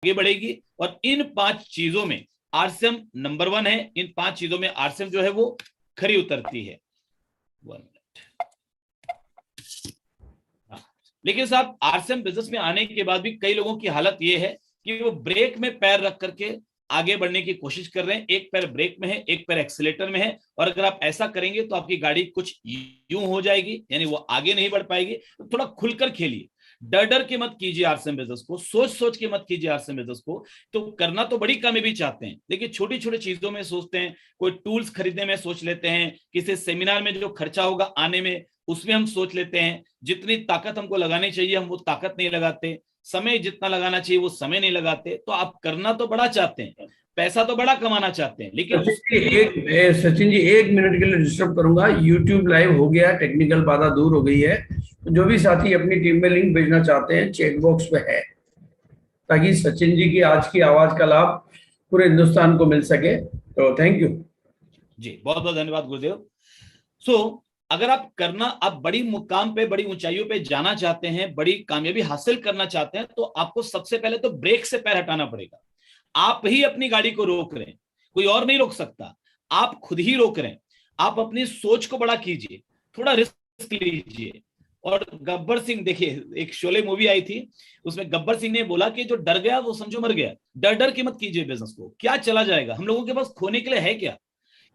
आगे बढ़ेगी। और इन 5 चीजों में आरसीएम नंबर 1 है। इन 5 चीजों में आरसीएम जो है वो खरी उतरती है। 1 मिनट। लेकिन साहब आरसीएम बिजनेस में आने के बाद भी कई लोगों की हालत ये है कि वो ब्रेक में पैर रख करके आगे बढ़ने की कोशिश कर रहे हैं। एक पैर ब्रेक में है, एक पैर एक्सीलेटर में है, और अगर आप ऐसा करेंगे तो आपकी गाड़ी कुछ यूं हो जाएगी, यानी वो आगे नहीं बढ़ पाएगी। तो थोड़ा खुलकर खेलिए, डर डर के मत कीजिए आरसीएम बिजनेस को, सोच सोच के मत कीजिए आरसीएम बिजनेस को। तो करना तो बड़ी कामयाबी चाहते हैं, लेकिन छोटी छोटी चीजों में सोचते हैं। कोई टूल्स खरीदने में सोच लेते हैं, किसी सेमिनार में जो खर्चा होगा आने में उसमें हम सोच लेते हैं। जितनी ताकत हमको लगानी चाहिए हम वो ताकत नहीं लगाते, समय जितना लगाना चाहिए वो समय नहीं लगाते। तो आप करना तो बड़ा चाहते हैं, पैसा तो बड़ा कमाना चाहते हैं, लेकिन उसके लिए सचिन जी 1 मिनट के लिए डिस्टर्ब करूंगा। यूट्यूब लाइव हो गया, टेक्निकल बाधा दूर हो गई है। जो भी साथी अपनी टीम में लिंक भेजना चाहते हैं चेक बॉक्स पे है, ताकि सचिन जी की आज की आवाज का लाभ पूरे हिंदुस्तान को मिल सके। तो थैंक यू जी, बहुत बहुत धन्यवाद गुरुदेव। सो अगर आप करना, आप बड़ी मुकाम पे, बड़ी ऊंचाइयों पे जाना चाहते हैं, बड़ी कामयाबी हासिल करना चाहते हैं, तो आपको सबसे पहले तो ब्रेक से पैर हटाना पड़ेगा। आप ही अपनी गाड़ी को रोक रहे हैं, कोई और नहीं रोक सकता, आप खुद ही रोक रहे हैं। आप अपनी सोच को बड़ा कीजिए, थोड़ा रिस्क लीजिए। और गब्बर सिंह, देखिए एक शोले मूवी आई थी, उसमें गब्बर सिंह ने बोला कि जो डर गया वो समझो मर गया। डर डर के मत कीजिए बिजनेस को, क्या चला जाएगा। हम लोगों के पास खोने के लिए है क्या?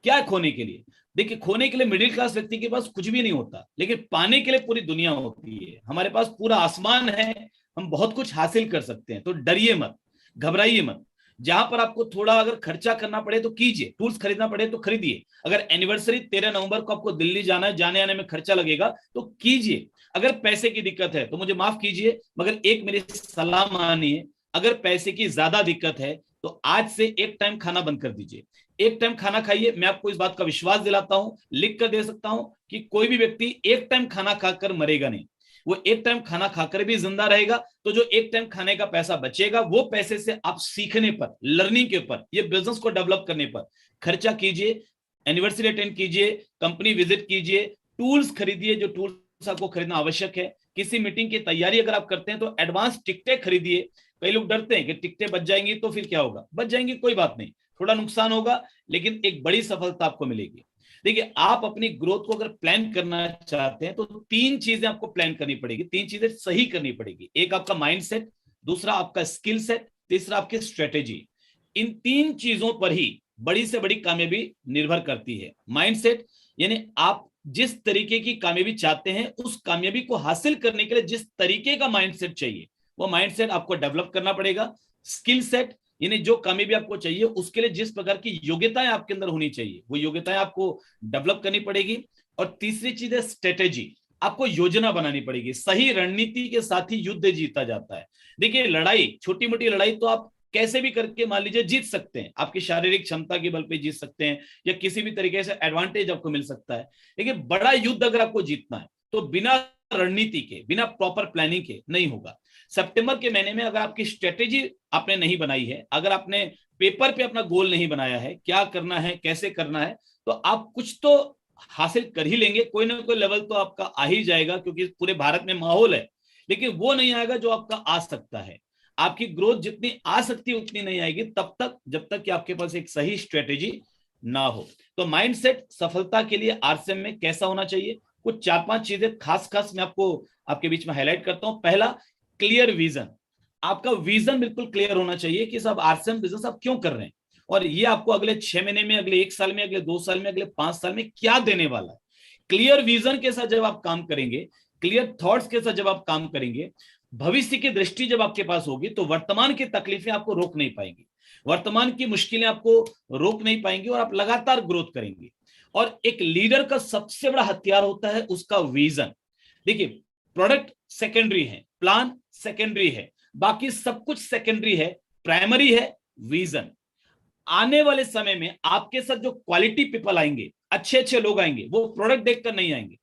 क्या है खोने के लिए? देखिए, खोने के लिए मिडिल क्लास व्यक्ति के पास कुछ भी नहीं होता, लेकिन पाने के लिए पूरी दुनिया होती है। हमारे पास पूरा आसमान है, हम बहुत कुछ हासिल कर सकते हैं। तो डरिए मत, घबराइए मत। जहां पर आपको थोड़ा अगर खर्चा करना पड़े तो कीजिए, टूल्स खरीदना पड़े तो खरीदिए। अगर एनिवर्सरी 13 नवंबर को आपको दिल्ली जाना है, जाने आने में खर्चा लगेगा तो कीजिए। अगर पैसे की दिक्कत है तो मुझे माफ कीजिए, मगर एक मेरी सलाह मानिए, अगर पैसे की ज्यादा दिक्कत है तो आज से एक टाइम खाना बंद कर दीजिए। एक टाइम खाना खाइए। मैं आपको इस बात का विश्वास दिलाता हूं, लिख कर दे सकता हूं कि कोई भी व्यक्ति एक टाइम खाना खाकर मरेगा नहीं, वो एक टाइम खाना खाकर भी जिंदा रहेगा। तो जो एक टाइम खाने का पैसा बचेगा वो पैसे से आप सीखने पर, लर्निंग के ऊपर, ये बिजनेस को डेवलप करने पर खर्चा कीजिए। एनिवर्सरी अटेंड कीजिए, कंपनी विजिट कीजिए, टूल्स खरीदिए जो टूल्स आपको खरीदना आवश्यक है। किसी मीटिंग की तैयारी अगर आप करते हैं तो एडवांस टिकटें खरीदिए। कई लोग डरते हैं कि टिकटें बच जाएंगी तो फिर क्या होगा। बच जाएंगी, कोई बात नहीं, थोड़ा नुकसान होगा लेकिन एक बड़ी सफलता आपको मिलेगी। देखिए, आप अपनी ग्रोथ को अगर प्लान करना चाहते हैं तो 3 चीजें आपको प्लान करनी पड़ेगी, 3 चीजें सही करनी पड़ेगी। एक आपका माइंडसेट, दूसरा आपका स्किल सेट, तीसरा आपकी स्ट्रेटेजी। इन 3 चीजों पर ही बड़ी से बड़ी कामयाबी निर्भर करती है। माइंडसेट यानी आप जिस तरीके की कामयाबी चाहते हैं, उस कामयाबी को हासिल करने के लिए जिस तरीके का माइंडसेट चाहिए वो माइंडसेट आपको डेवलप करना पड़ेगा। स्किल सेट यानी जो कामयाबी आपको चाहिए उसके लिए जिस प्रकार की योग्यताएं आपके अंदर होनी चाहिए वो योग्यताएं आपको डेवलप करनी पड़ेगी। और तीसरी चीज है स्ट्रेटेजी, आपको योजना बनानी पड़ेगी। सही रणनीति के साथ ही युद्ध जीता जाता है। देखिए, लड़ाई, छोटी मोटी लड़ाई तो आप कैसे भी करके मान लीजिए जीत सकते हैं, आपकी शारीरिक क्षमता के बल पे जीत सकते हैं, या किसी भी तरीके से एडवांटेज आपको मिल सकता है। लेकिन बड़ा युद्ध अगर आपको जीतना है तो बिना रणनीति के, बिना प्रॉपर प्लानिंग के नहीं होगा। सितंबर के महीने में अगर आपकी स्ट्रेटेजी आपने नहीं बनाई है, अगर आपने पेपर पे अपना गोल नहीं बनाया है, क्या करना है, कैसे करना है, तो आप कुछ तो हासिल कर ही लेंगे। कोई ना कोई लेवल तो आपका आ ही जाएगा, क्योंकि पूरे भारत में माहौल है। लेकिन वो नहीं आएगा जो आपका आ सकता है। आपकी ग्रोथ जितनी आ सकती है उतनी नहीं आएगी तब तक, जब तक कि आपके पास एक सही स्ट्रेटेजी ना हो। तो माइंडसेट सफलता के लिए आरसीएम में कैसा होना चाहिए, कुछ 4-5 चीजें खास खास मैं आपको आपके बीच में हाईलाइट करता हूं। पहला, क्लियर विजन। आपका विजन बिल्कुल क्लियर होना चाहिए कि साहब आरसीएम बिजनेस आप क्यों कर रहे हैं, और ये आपको अगले 6 महीने में, अगले 1 साल में, अगले 2 साल में, अगले 5 साल में क्या देने वाला है। क्लियर विजन के साथ जब आप काम करेंगे, क्लियर थॉट्स के साथ जब आप काम करेंगे, भविष्य की दृष्टि जब आपके पास होगी, तो वर्तमान की तकलीफें आपको रोक नहीं पाएंगी, वर्तमान की मुश्किलें आपको रोक नहीं पाएंगी, और आप लगातार ग्रोथ करेंगे। और एक लीडर का सबसे बड़ा हथियार होता है उसका विजन। देखिए, प्रोडक्ट सेकेंडरी है, प्लान सेकेंडरी है, बाकी सब कुछ सेकेंडरी है, प्राइमरी है विजन। आने वाले समय में आपके साथ जो क्वालिटी पीपल आएंगे, अच्छे अच्छे लोग आएंगे, वो प्रोडक्ट देखकर नहीं आएंगे,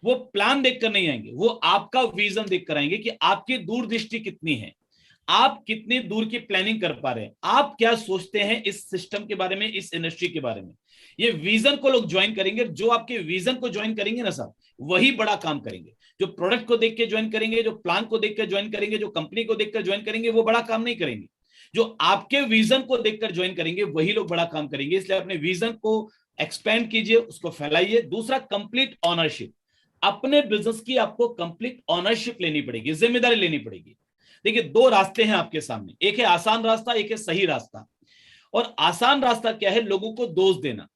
वो प्लान देखकर नहीं आएंगे, वो आपका विजन देखकर आएंगे कि आपकी दूरदृष्टि कितनी है, आप कितनी दूर की प्लानिंग कर पा रहे हैं, आप क्या सोचते हैं इस सिस्टम के बारे में, इस इंडस्ट्री के बारे में। ये विजन को लोग ज्वाइन करेंगे, जो आपके विजन को ज्वाइन करेंगे ना साहब, वही बड़ा काम करेंगे। जो प्रोडक्ट को देख के ज्वाइन करेंगे, जो प्लान को देख कर ज्वाइन करेंगे, जो कंपनी को देखकर ज्वाइन करेंगे, वो बड़ा काम नहीं करेंगे। जो आपके विजन को देखकर ज्वाइन करेंगे वही लोग बड़ा काम करेंगे। इसलिए अपने विजन को एक्सपेंड कीजिए, उसको फैलाइए। दूसरा, कंप्लीट ऑनरशिप। अपने बिजनेस की आपको कंप्लीट ऑनरशिप लेनी पड़ेगी, जिम्मेदारी लेनी पड़ेगी। देखिए, दो रास्ते हैं आपके सामने, एक है आसान रास्ता, एक है सही रास्ता। और आसान रास्ता क्या है? लोगों को दोष देना।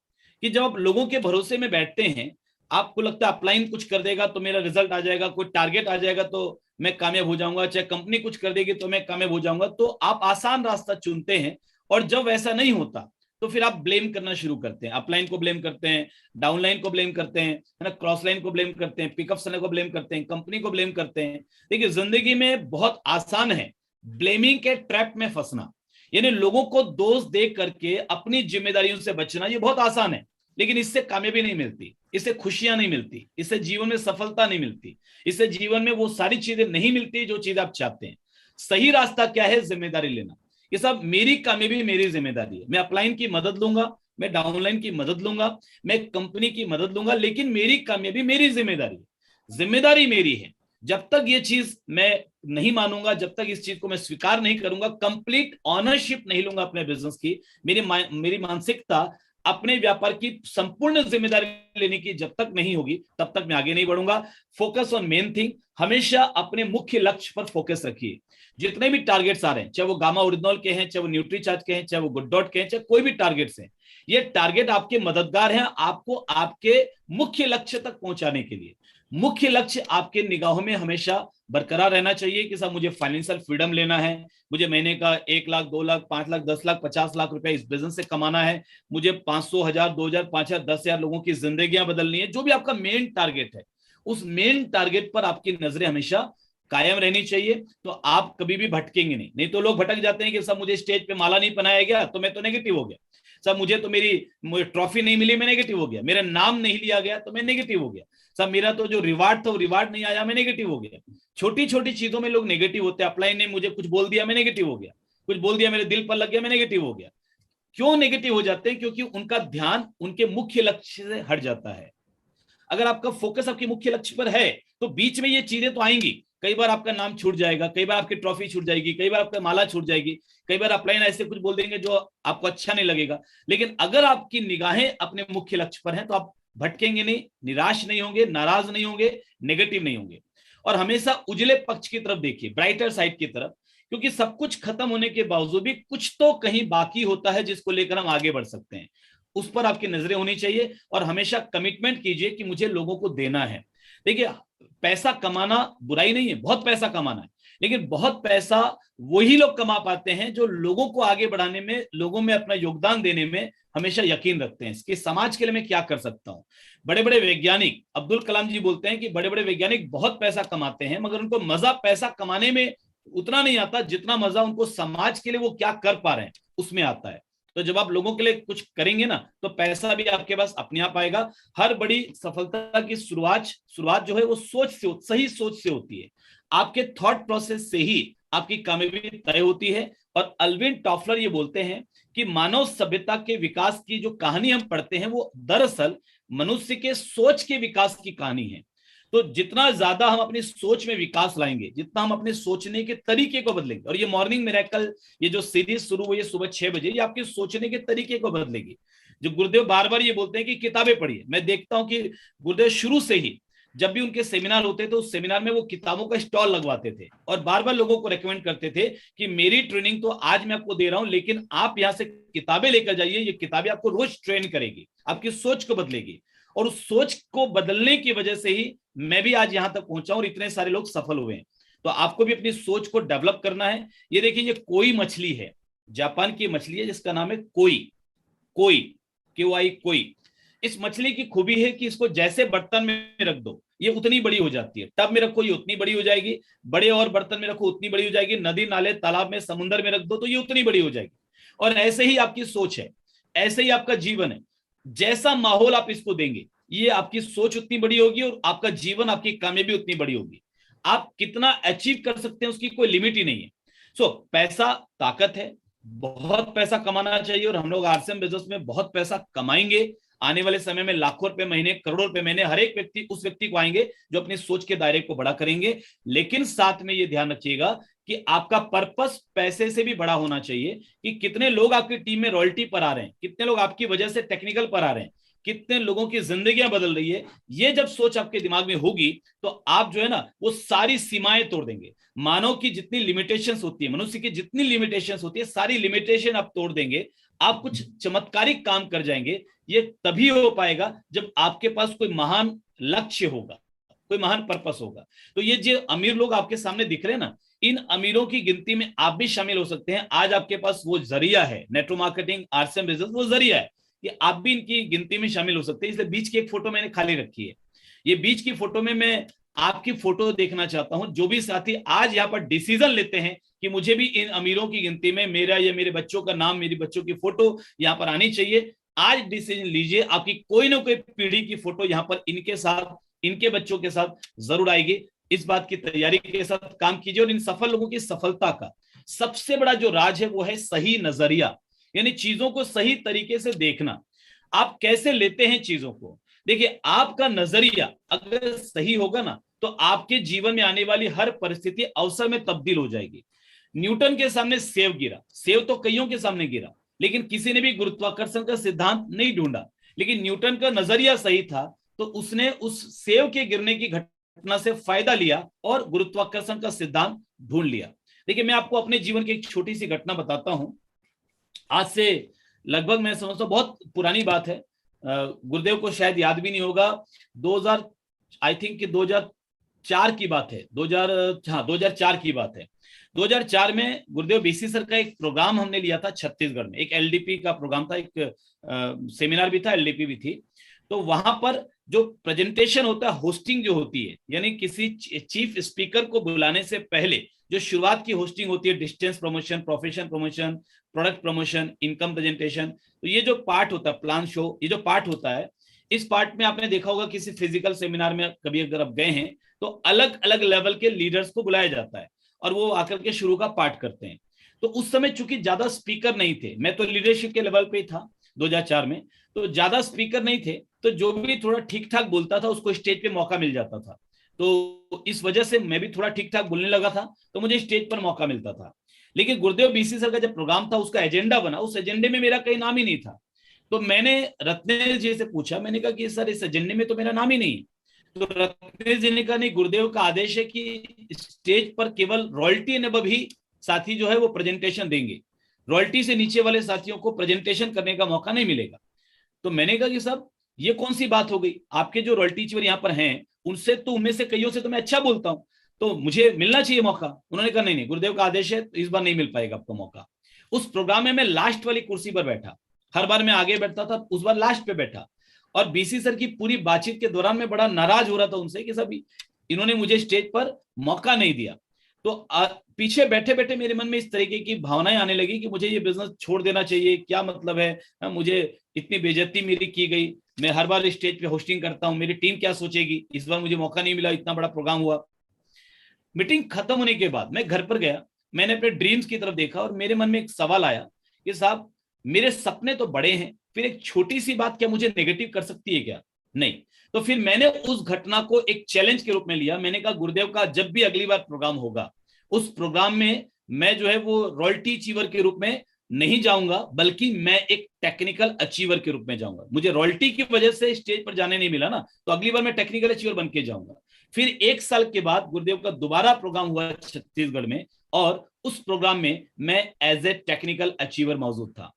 कि जब आप लोगों के भरोसे में बैठते हैं, आपको लगता है अपलाइन कुछ कर देगा तो मेरा रिजल्ट आ जाएगा, कोई टारगेट आ जाएगा तो मैं कामयाब हो जाऊंगा, चाहे कंपनी कुछ कर देगी तो मैं कामयाब हो जाऊंगा, तो आप आसान रास्ता चुनते हैं। और जब ऐसा नहीं होता तो फिर आप ब्लेम करना शुरू करते हैं, अपलाइन को ब्लेम करते हैं, डाउनलाइन को ब्लेम करते हैं, है ना, क्रॉस लाइन को ब्लेम करते हैं, पिकअप समय को ब्लेम करते हैं, कंपनी को ब्लेम करते हैं। देखिए, जिंदगी में बहुत आसान है ब्लेमिंग के ट्रैप में फंसना, यानी लोगों को दोष दे करके अपनी जिम्मेदारियों से बचना। ये बहुत आसान है, लेकिन इससे कामयाबी नहीं मिलती, इससे खुशियां नहीं मिलती, इससे जीवन में सफलता नहीं मिलती, इससे जीवन में वो सारी चीजें नहीं मिलती जो चीज आप चाहते हैं। सही रास्ता क्या है? जिम्मेदारी लेना। ये सब मेरी कामयाबी मेरी जिम्मेदारी है। मैं अपलाइन की मदद लूंगा, मैं डाउनलाइन की मदद लूंगा, मैं कंपनी की मदद लूंगा, लेकिन मेरी कामयाबी मेरी जिम्मेदारी है, जिम्मेदारी मेरी है। जब तक ये चीज मैं नहीं मानूंगा, जब तक इस चीज को मैं स्वीकार नहीं करूंगा, कंप्लीट ऑनरशिप नहीं लूंगा अपने बिजनेस की, मेरी मानसिकता अपने व्यापार की संपूर्ण जिम्मेदारी लेने की जब तक नहीं होगी, तब तक मैं आगे नहीं बढ़ूंगा। Focus on main thing. हमेशा अपने मुख्य लक्ष्य पर फोकस रखिए। जितने भी टारगेट्स आ रहे हैं, चाहे वो गामा ओरिजिनल के हैं, चाहे वो न्यूट्रीचार्ज के हैं, चाहे वो गुड डॉट के हैं, चाहे कोई भी टारगेट्स हैं, ये टारगेट आपके मददगार हैं आपको आपके मुख्य लक्ष्य तक पहुंचाने के लिए। मुख्य लक्ष्य आपके निगाहों में हमेशा बरकरार रहना चाहिए कि साहब मुझे फाइनेंशियल फ्रीडम लेना है, मुझे महीने का 1 लाख, 2 लाख, 5 लाख, 10 लाख, 50 लाख रुपए इस बिजनेस से कमाना है, मुझे 500, 1000, 2000, 5000, 10,000 लोगों की जिंदगियां बदलनी है। जो भी आपका मेन टारगेट है, उस मेन टारगेट पर आपकी नजरें हमेशा कायम रहनी चाहिए। तो आप कभी भी भटकेंगे नहीं। नहीं तो लोग भटक जाते हैं कि सब मुझे स्टेज पे माला नहीं पहनाया गया तो मैं तो नेगेटिव हो गया, सब मुझे तो मुझे ट्रॉफी नहीं मिली, मैं नेगेटिव हो गया, मेरा नाम नहीं लिया गया तो मैं नेगेटिव हो गया, सब मेरा तो जो रिवार्ड था वो रिवार्ड नहीं आया, मैं नेगेटिव हो गया। छोटी छोटी चीजों में लोग नेगेटिव होते हैं। अपलाइन ने मुझे कुछ बोल दिया, मैं नेगेटिव हो गया, कुछ बोल दिया मेरे दिल पर लग गया, मैं नेगेटिव हो गया। क्यों नेगेटिव हो जाते हैं? क्योंकि उनका ध्यान उनके मुख्य लक्ष्य से हट जाता है। अगर आपका फोकस आपके मुख्य लक्ष्य पर है तो बीच में ये चीजें तो आएंगी। कई बार आपका नाम छूट जाएगा, कई बार आपकी ट्रॉफी छूट जाएगी, कई बार आपका माला छूट जाएगी, कई बार अपलाइन ऐसे कुछ बोल देंगे जो आपको अच्छा नहीं लगेगा। लेकिन अगर आपकी निगाहें अपने मुख्य लक्ष्य पर हैं तो आप भटकेंगे नहीं, निराश नहीं होंगे, नाराज नहीं होंगे, नेगेटिव नहीं होंगे। और हमेशा उजले पक्ष की तरफ देखिए, ब्राइटर साइड की तरफ, क्योंकि सब कुछ खत्म होने के बावजूद भी कुछ तो कहीं बाकी होता है जिसको लेकर हम आगे बढ़ सकते हैं। उस पर आपकी नजरें होनी चाहिए और हमेशा कमिटमेंट कीजिए कि मुझे लोगों को देना है। देखिए, पैसा कमाना बुराई नहीं है, बहुत पैसा कमाना है, लेकिन बहुत पैसा वही लोग कमा पाते हैं जो लोगों को आगे बढ़ाने में, लोगों में अपना योगदान देने में हमेशा यकीन रखते हैं कि समाज के लिए मैं क्या कर सकता हूं। बड़े बड़े वैज्ञानिक, अब्दुल कलाम जी बोलते हैं कि बड़े बड़े वैज्ञानिक बहुत पैसा कमाते हैं मगर उनको मजा पैसा कमाने में उतना नहीं आता जितना मजा उनको समाज के लिए वो क्या कर पा रहे हैं उसमें आता है। तो जब आप लोगों के लिए कुछ करेंगे ना तो पैसा भी आपके पास अपने आप आएगा। हर बड़ी सफलता की शुरुआत जो है वो सोच से, सही सोच से होती है। आपके थॉट प्रोसेस से ही आपकी कामयाबी तय होती है। और अल्विन टॉफलर ये बोलते हैं कि मानव सभ्यता के विकास की जो कहानी हम पढ़ते हैं वो दरअसल मनुष्य के सोच के विकास की कहानी है। तो जितना ज्यादा हम अपनी सोच में विकास लाएंगे, जितना हम अपने सोचने के तरीके को बदलेंगे, और ये मॉर्निंग मिरेकल, ये जो सीरीज शुरू हुई है सुबह 6 बजे, ये आपके सोचने के तरीके को बदलेगी। जो गुरुदेव बार बार ये बोलते हैं कि किताबें पढ़िए, मैं देखता हूं कि गुरुदेव शुरू से ही जब भी उनके सेमिनार होते थे उस सेमिनार में वो किताबों का स्टॉल लगवाते थे और बार बार लोगों को रेकमेंड करते थे कि मेरी ट्रेनिंग तो आज मैं आपको दे रहा हूं, लेकिन आप यहां से किताबें लेकर जाइए, ये किताबें आपको रोज ट्रेन करेगी, आपकी सोच को बदलेगी। और उस सोच को बदलने की वजह से ही मैं भी आज यहां तक पहुंचा और इतने सारे लोग सफल हुए हैं। तो आपको भी अपनी सोच को डेवलप करना है। ये देखिए, ये कोई मछली है, जापान की मछली है जिसका नाम है कोई, कोई KOI, कोई। इस मछली की खूबी है कि इसको जैसे बर्तन में रख दो ये उतनी बड़ी हो जाती है, टब में रखो ये उतनी बड़ी हो जाएगी, बड़े और बर्तन में रखो उतनी बड़ी हो जाएगी, नदी नाले तालाब में समुद्र में रख दो तो ये उतनी बड़ी हो जाएगी। और ऐसे ही आपकी सोच है, ऐसे ही आपका जीवन है। जैसा माहौल आप इसको देंगे ये आपकी सोच उतनी बड़ी होगी और आपका जीवन, आपकी कामयाबी उतनी बड़ी होगी। आप कितना अचीव कर सकते हैं उसकी कोई लिमिट ही नहीं है। पैसा ताकत है, बहुत पैसा कमाना चाहिए और हम लोग RCM बिजनेस में बहुत पैसा कमाएंगे। आने वाले समय में लाखों रुपए महीने, करोड़ों रुपए महीने हर एक व्यक्ति उस व्यक्ति को आएंगे जो अपनी सोच के दायरे को बड़ा करेंगे। लेकिन साथ में ये ध्यान रखिएगा कि आपका पर्पस पैसे से भी बड़ा होना चाहिए, कि कितने लोग आपकी टीम में रॉयल्टी पर आ रहे हैं, कितने लोग आपकी वजह से टेक्निकल पर आ रहे हैं, कितने लोगों की जिंदगियां बदल रही है। ये जब सोच आपके दिमाग में होगी तो आप जो है ना वो सारी सीमाएं तोड़ देंगे। मानव की जितनी लिमिटेशंस होती है, मनुष्य की जितनी लिमिटेशंस होती है, सारी लिमिटेशन आप तोड़ देंगे। आप कुछ चमत्कारिक काम कर जाएंगे। ये तभी हो पाएगा जब आपके पास कोई महान लक्ष्य होगा, कोई महान पर्पस होगा। तो ये जो अमीर लोग आपके सामने दिख रहे हैं ना, इन अमीरों की गिनती में आप भी शामिल हो सकते हैं। आज आपके पास वो जरिया है, नेटवर्क मार्केटिंग, आरसीएम बिजनेस, वो जरिया है कि आप भी इनकी गिनती में शामिल हो सकते हैं। इसलिए बीच की एक फोटो मैंने खाली रखी है। ये बीच की फोटो में मैं आपकी फोटो देखना चाहता हूं। जो भी साथी आज यहाँ पर डिसीजन लेते हैं कि मुझे भी इन अमीरों की गिनती में मेरा या मेरे बच्चों का नाम, मेरी बच्चों की फोटो यहाँ पर आनी चाहिए, आज डिसीजन लीजिए। आपकी कोई ना कोई पीढ़ी की फोटो यहाँ पर इनके साथ, इनके बच्चों के साथ जरूर आएगी। इस बात की तैयारी के साथ काम कीजिए। और इन सफल लोगों की सफलता का सबसे बड़ा जो राज है वो है सही नजरिया, यानी चीजों को सही तरीके से देखना। आप कैसे लेते हैं चीजों को। देखिए, आपका नजरिया अगर सही होगा ना तो आपके जीवन में आने वाली हर परिस्थिति अवसर में तब्दील हो जाएगी। न्यूटन के सामने सेव गिरा, सेव तो कईयों के सामने गिरा, लेकिन किसी ने भी गुरुत्वाकर्षण का सिद्धांत नहीं ढूंढा। लेकिन न्यूटन का नजरिया सही था तो उसने उस सेव के गिरने की घटना से फायदा लिया और गुरुत्वाकर्षण का सिद्धांत ढूंढ लिया। देखिए, मैं आपको अपने जीवन की एक छोटी सी घटना बताता हूं। आज से लगभग मैं समझता हूं बहुत पुरानी बात है, गुरुदेव को शायद याद भी नहीं होगा। 2000 आई थिंक कि 2004 की बात है, 2004 की बात है। 2004 में गुरुदेव बीसी सर का एक प्रोग्राम हमने लिया था छत्तीसगढ़ में। एक एलडीपी का प्रोग्राम था, एक सेमिनार भी था, एलडीपी भी थी। तो वहां पर जो प्रेजेंटेशन होता है, होस्टिंग जो होती है, यानी किसी चीफ स्पीकर को बुलाने से पहले जो शुरुआत की होस्टिंग होती है, distance promotion, profession promotion, product promotion, income presentation, तो ये जो पार्ट होता है, प्लान शो, ये जो पार्ट होता है, इस पार्ट में आपने देखा होगा किसी फिजिकल सेमिनार में कभी अगर आप गए हैं तो अलग अलग लेवल के लीडर्स को बुलाया जाता है और वो आकर के शुरू का पार्ट करते हैं। तो उस समय चूंकि ज्यादा स्पीकर नहीं थे, मैं तो लीडरशिप के लेवल पे ही था 2004 में, तो ज्यादा स्पीकर नहीं थे, तो जो भी थोड़ा ठीक ठाक बोलता था उसको स्टेज पे मौका मिल जाता था। तो इस वजह से मैं भी थोड़ा ठीक ठाक बोलने लगा था, तो मुझे स्टेज पर मौका मिलता था। लेकिन गुरुदेव बीसी सर का जब प्रोग्राम था, उसका एजेंडा बना, उस एजेंडे में मेरा कहीं नाम ही नहीं था। तो मैंने रत्नेश जी से पूछा, मैंने कहा कि सर इस एजेंडे में तो मेरा नाम ही नहीं है। तो रत्नेश जी ने कहा नहीं, गुरुदेव का आदेश है कि स्टेज पर केवल रॉयल्टी एंड ही साथी जो है वो प्रेजेंटेशन देंगे, रॉयल्टी से नीचे वाले साथियों को प्रेजेंटेशन करने का मौका नहीं मिलेगा। तो मैंने कहा कि साहब ये कौन सी बात हो गई, आपके जो रॉयल्टी चीवर यहाँ पर हैं उनसे तो, उनमें से कईयों से तो मैं अच्छा बोलता हूँ, तो मुझे मिलना चाहिए मौका। उन्होंने कहा नहीं नहीं, गुरुदेव का आदेश है, तो इस बार नहीं मिल पाएगा आपको मौका। उस प्रोग्राम में मैं लास्ट वाली कुर्सी पर बैठा, हर बार मैं आगे बैठता था, उस बार लास्ट पे बैठा। और बीसी सर की पूरी बातचीत के दौरान मैं बड़ा नाराज हो रहा था उनसे कि साहब इन्होंने मुझे स्टेज पर मौका नहीं दिया। तो पीछे बैठे बैठे मेरे मन में इस तरीके की भावनाएं आने लगी कि मुझे ये बिजनेस छोड़ देना चाहिए, क्या मतलब है, मुझे इतनी बेइज्जती मेरी की गई, मैं हर बार स्टेज पे होस्टिंग करता हूं, मेरी टीम क्या सोचेगी, इस बार मुझे मौका नहीं मिला, इतना बड़ा प्रोग्राम हुआ। मीटिंग खत्म होने के बाद मैं घर पर गया, मैंने अपने ड्रीम्स की तरफ देखा और मेरे मन में एक सवाल आया कि साहब मेरे सपने तो बड़े हैं, फिर एक छोटी सी बात क्या मुझे नेगेटिव कर सकती है क्या? नहीं। तो फिर मैंने उस घटना को एक चैलेंज के रूप में लिया। मैंने कहा गुरुदेव का जब भी अगली बार प्रोग्राम होगा, उस प्रोग्राम में मैं जो है वो रॉयल्टी अचीवर के रूप में नहीं जाऊंगा, बल्कि मैं एक टेक्निकल अचीवर के रूप में जाऊंगा। मुझे रॉयल्टी की वजह से स्टेज पर जाने नहीं मिला ना, तो अगली बार मैं टेक्निकल अचीवर बन के जाऊंगा। फिर 1 साल के बाद गुरुदेव का दोबारा प्रोग्राम हुआ छत्तीसगढ़ में, और उस प्रोग्राम में मैं एज ए टेक्निकल अचीवर मौजूद था।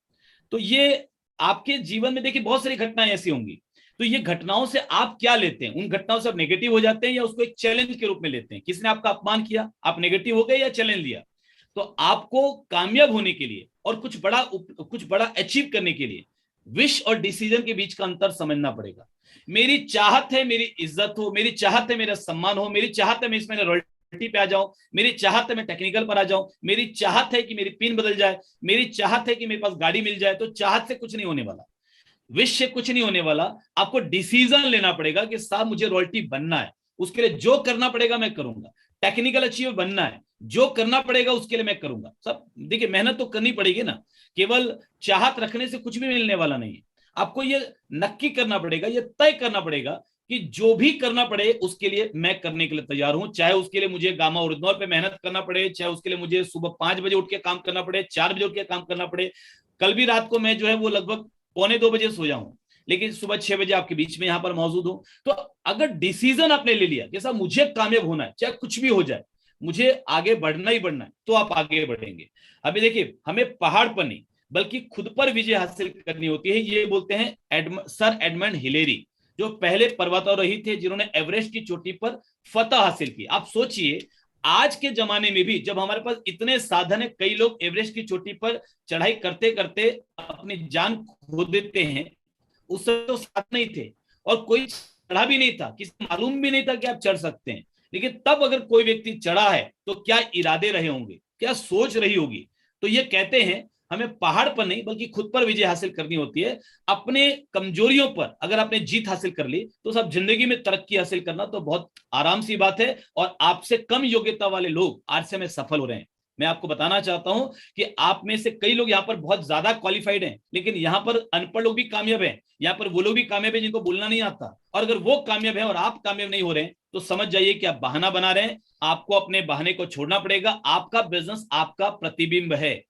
तो ये आपके जीवन में देखिए बहुत सारी घटनाएं ऐसी होंगी। तो ये घटनाओं से आप क्या लेते हैं? उन घटनाओं से आप नेगेटिव हो जाते हैं या उसको एक चैलेंज के रूप में लेते हैं? किसी ने आपका अपमान किया, आप नेगेटिव हो गए या चैलेंज लिया? तो आपको कामयाब होने के लिए और कुछ बड़ा अचीव करने के लिए विश और डिसीजन के बीच का अंतर समझना पड़ेगा। मेरी चाहत है मेरी इज्जत हो, मेरी चाहत है मेरा सम्मान हो, मेरी चाहत है मैं इसमें रॉयल्टी पे आ जाऊं, मेरी चाहत है मैं टेक्निकल पर आ जाऊं, मेरी चाहत है कि मेरी पिन बदल जाए, मेरी चाहत है कि मेरे पास गाड़ी मिल जाए। तो चाहत से कुछ नहीं होने वाला, विश से कुछ नहीं होने वाला। आपको डिसीजन लेना पड़ेगा कि साहब मुझे रॉयल्टी बनना है, उसके लिए जो करना पड़ेगा मैं करूंगा। टेक्निकल अचीवर बनना है, जो करना पड़ेगा उसके लिए मैं करूंगा। सब देखिए मेहनत तो करनी पड़ेगी ना, केवल चाहत रखने से कुछ भी मिलने वाला नहीं है। आपको ये नक्की करना पड़ेगा, ये तय करना पड़ेगा कि जो भी करना पड़े उसके लिए मैं करने के लिए तैयार हूं, चाहे उसके लिए मुझे गामा ओरिजिनल पे मेहनत करना पड़े, चाहे उसके लिए मुझे सुबह 5 बजे उठ के काम करना पड़े, 4 बजे उठ के काम करना पड़े। कल भी रात को मैं जो है वो लगभग 1:45 सो जाऊं, लेकिन सुबह 6 बजे आपके बीच में यहां पर मौजूद हूं। तो अगर डिसीजन आपने ले लिया जैसा मुझे कामयाब होना है, चाहे कुछ भी हो जाए, मुझे आगे बढ़ना ही बढ़ना है, तो आप आगे बढ़ेंगे। अभी देखिए, हमें पहाड़ पर नहीं बल्कि खुद पर विजय हासिल करनी होती है। ये बोलते हैं सर एडमंड हिलेरी, जो पहले पर्वतारोही थे जिन्होंने एवरेस्ट की चोटी पर फतह हासिल की। आप सोचिए, आज के जमाने में भी जब हमारे पास इतने साधन है, कई लोग एवरेस्ट की चोटी पर चढ़ाई करते करते अपनी जान खो देते हैं। उस समय तो साधन नहीं थे और कोई चढ़ा भी नहीं था, किसी मालूम भी नहीं था कि आप चढ़ सकते हैं। लेकिन तब अगर कोई व्यक्ति चढ़ा है तो क्या इरादे रहे होंगे, क्या सोच रही होगी। तो ये कहते हैं हमें पहाड़ पर नहीं बल्कि खुद पर विजय हासिल करनी होती है। अपने कमजोरियों पर अगर आपने जीत हासिल कर ली तो सब जिंदगी में तरक्की हासिल करना तो बहुत आराम सी बात है। और आपसे कम योग्यता वाले लोग आज से में सफल हो रहे हैं। मैं आपको बताना चाहता हूं कि आप में से कई लोग यहाँ पर बहुत ज्यादा क्वालिफाइड हैं, लेकिन यहाँ पर अनपढ़ लोग भी कामयाब हैं। यहाँ पर वो लोग भी कामयाब है जिनको बोलना नहीं आता। और अगर वो कामयाब है और आप कामयाब नहीं हो रहे हैं तो समझ जाइए कि आप बहाना बना रहे हैं। आपको अपने बहाने को छोड़ना पड़ेगा। आपका बिजनेस आपका प्रतिबिंब है।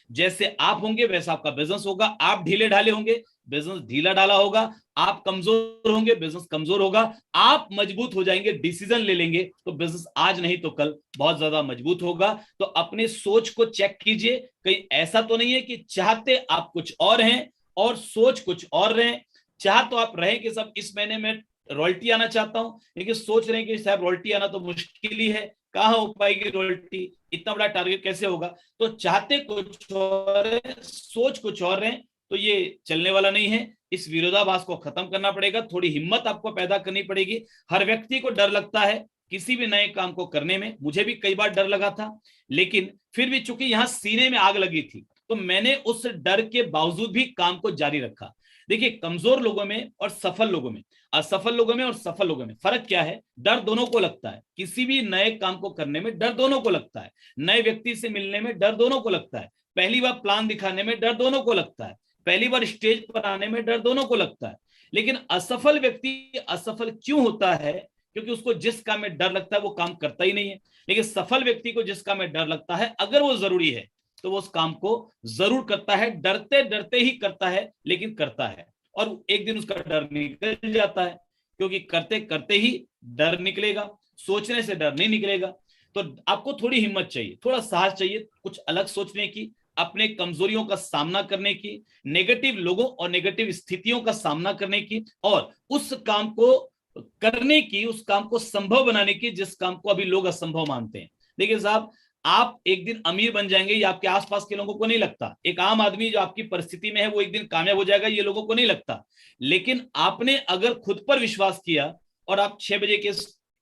जैसे आप होंगे वैसा आपका बिजनेस होगा। आप ढीले ढाले होंगे, बिजनेस ढीला ढाला होगा। आप कमजोर होंगे, बिजनेस कमजोर होगा। आप मजबूत हो जाएंगे, डिसीजन ले लेंगे, तो बिजनेस आज नहीं तो कल बहुत ज्यादा मजबूत होगा। तो अपने सोच को चेक कीजिए, कहीं ऐसा तो नहीं है कि चाहते आप कुछ और हैं और सोच कुछ और रहे। चाह तो आप रहे कि सब इस महीने में रॉयल्टी आना चाहता हूं, लेकिन सोच रहे हैं कि साहब रॉयल्टी आना तो मुश्किल ही है, कहां हो पाएगी रॉयल्टी, इतना बड़ा टारगेट कैसे होगा। तो चाहते कुछ और है, सोच कुछ और है, तो ये चलने वाला नहीं है। इस विरोधाभास को खत्म करना पड़ेगा। थोड़ी हिम्मत आपको पैदा करनी पड़ेगी। हर व्यक्ति को डर लगता है किसी भी नए काम को करने में। मुझे भी कई बार डर लगा था, लेकिन फिर भी चूंकि यहां सीने में आग लगी थी तो मैंने उस डर के बावजूद भी काम को जारी रखा। देखिए, कमजोर लोगों में और सफल लोगों में, असफल लोगों में और सफल लोगों में फर्क क्या है। डर दोनों को लगता है, किसी भी नए काम को करने में डर दोनों को लगता है। नए व्यक्ति से मिलने में डर दोनों को लगता है। पहली बार प्लान दिखाने में डर दोनों को लगता है। पहली बार स्टेज पर आने में डर दोनों को लगता है। लेकिन असफल व्यक्ति असफल क्यों होता है? क्योंकि उसको जिस काम में डर लगता है वो काम करता ही नहीं है। लेकिन सफल व्यक्ति को जिस काम में डर लगता है, अगर वो जरूरी है तो वो उस काम को जरूर करता है। डरते डरते ही करता है, लेकिन करता है। और एक दिन उसका डर निकल जाता है, क्योंकि करते करते ही डर निकलेगा, सोचने से डर नहीं निकलेगा। तो आपको थोड़ी हिम्मत चाहिए, थोड़ा साहस चाहिए, कुछ अलग सोचने की, अपने कमजोरियों का सामना करने की, नेगेटिव लोगों और नेगेटिव स्थितियों का सामना करने की, और उस काम को करने की, उस काम को संभव बनाने की जिस काम को अभी लोग असंभव मानते हैं। देखिए साहब, आप एक दिन अमीर बन जाएंगे ये आपके आसपास के लोगों को नहीं लगता। एक आम आदमी जो आपकी परिस्थिति में है वो एक दिन कामयाब हो जाएगा ये लोगों को नहीं लगता। लेकिन आपने अगर खुद पर विश्वास किया और आप 6 बजे के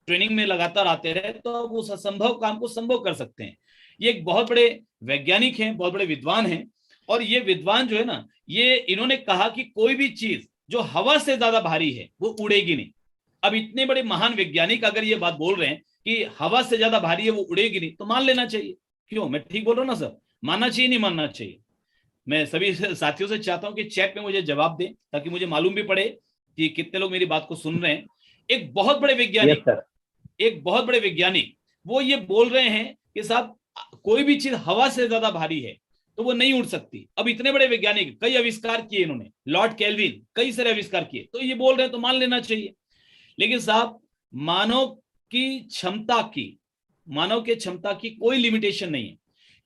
ट्रेनिंग में लगातार आते रहे तो आप उस असंभव काम को संभव कर सकते हैं। ये एक बहुत बड़े वैज्ञानिक हैं, बहुत बड़े विद्वान हैं। और ये विद्वान जो है ना, ये इन्होंने कहा कि कोई भी चीज जो हवा से ज्यादा भारी है वो उड़ेगी नहीं। अब इतने बड़े महान वैज्ञानिक अगर ये बात बोल रहे हैं कि हवा से ज्यादा भारी है वो उड़ेगी नहीं, तो मान लेना चाहिए। क्यों, मैं ठीक बोल रहा हूं ना सर? मानना चाहिए नहीं मानना चाहिए? मैं सभी साथियों से चाहता हूं कि चैट में मुझे जवाब दें ताकि मुझे मालूम भी पड़े कि कितने लोग मेरी बात को सुन रहे हैं। एक बहुत बड़े वैज्ञानिक, एक बहुत बड़े वैज्ञानिक वो ये बोल रहे हैं कि साहब कोई भी चीज हवा से ज्यादा भारी है तो वो नहीं उड़ सकती। अब इतने बड़े वैज्ञानिक, कई आविष्कार किए इन्होंने, लॉर्ड केल्विन कई सारे आविष्कार किए, तो ये बोल रहे हैं तो मान लेना चाहिए। लेकिन साहब, मानव की क्षमता की, मानव के क्षमता की कोई लिमिटेशन नहीं है।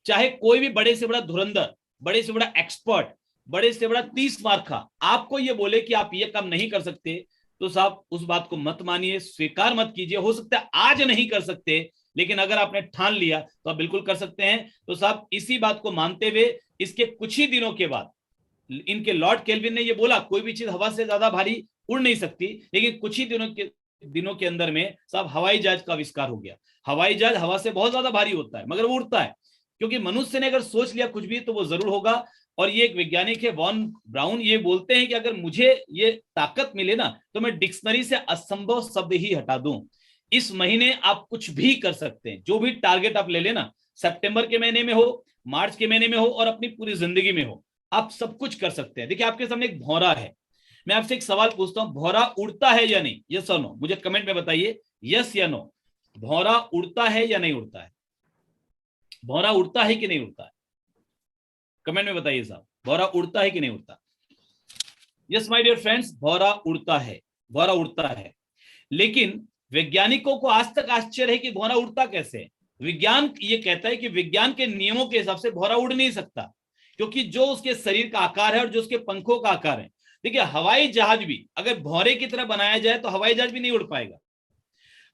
चाहे कोई भी बड़े से बड़ा धुरंधर, बड़े से बड़ा एक्सपर्ट, बड़े से बड़ा 30 मार्का आपको ये बोले कि आप ये काम नहीं कर सकते, तो साहब उस बात को मत मानिए, स्वीकार मत कीजिए। हो सकता है आज नहीं कर सकते, लेकिन अगर आपने ठान लिया तो आप बिल्कुल कर सकते हैं। तो साहब इसी बात को मानते हुए इसके कुछ ही दिनों के बाद इनके लॉर्ड केल्विन ने ये बोला कोई भी चीज हवा से ज्यादा भारी उड़ नहीं सकती, लेकिन कुछ ही दिनों के अंदर में साहब हवाई जहाज का आविष्कार हो गया। हवाई जहाज हवा से बहुत ज्यादा भारी होता है मगर वो उड़ता है, क्योंकि मनुष्य ने अगर सोच लिया कुछ भी तो वो जरूर होगा। और ये एक वैज्ञानिक है वॉन ब्राउन, ये बोलते हैं कि अगर मुझे ये ताकत मिले ना तो मैं डिक्शनरी से असंभव शब्द ही हटा दूं। इस महीने आप कुछ भी कर सकते हैं, जो भी टारगेट आप ले लेना, सितंबर के महीने में हो, मार्च के महीने में हो और अपनी पूरी जिंदगी में हो, आप सब कुछ कर सकते हैं। देखिए आपके सामने एक भौरा है, मैं आपसे एक सवाल पूछता हूं, भौरा उड़ता है या नहीं? यस और नो, मुझे कमेंट में बताइए, यस या नो। भौरा उड़ता है या नहीं उड़ता है? भौरा उड़ता है कि नहीं उड़ता है? कमेंट में बताइए साहब, भौरा उड़ता है कि नहीं उड़ता? यस माय डियर फ्रेंड्स, भौरा उड़ता है, भौरा उड़ता है। लेकिन वैज्ञानिकों को आज तक आश्चर्य है कि भौरा उड़ता कैसे है। विज्ञान ये कहता है कि विज्ञान के नियमों के हिसाब से भौरा उड़ नहीं सकता, क्योंकि जो उसके शरीर का आकार है और जो उसके पंखों का आकार है। देखिए, हवाई जहाज भी अगर भौरे की तरह बनाया जाए तो हवाई जहाज भी नहीं उड़ पाएगा।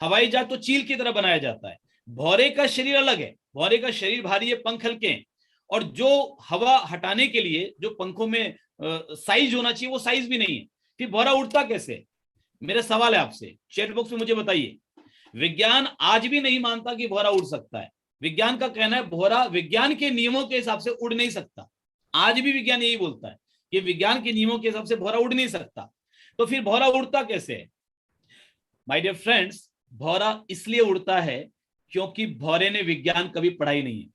हवाई जहाज तो चील की तरह बनाया जाता है। भौरे का शरीर अलग है, भौरे का शरीर भारी है, पंख हल्के हैं, और जो हवा हटाने के लिए जो पंखों में साइज होना चाहिए वो साइज भी नहीं है। फिर भौरा उड़ता कैसे? मेरा सवाल है आपसे, चैट बॉक्स में मुझे बताइए। विज्ञान आज भी नहीं मानता कि भौरा उड़ सकता है। विज्ञान का कहना है भौरा विज्ञान के नियमों के हिसाब से उड़ नहीं सकता। आज भी विज्ञान यही बोलता है कि विज्ञान के नियमों के हिसाब से भौरा उड़ नहीं सकता। तो फिर भौरा उड़ता कैसे है? माय डियर फ्रेंड्स, भौरा इसलिए उड़ता है क्योंकि भौरे ने विज्ञान कभी पढ़ाई नहीं है।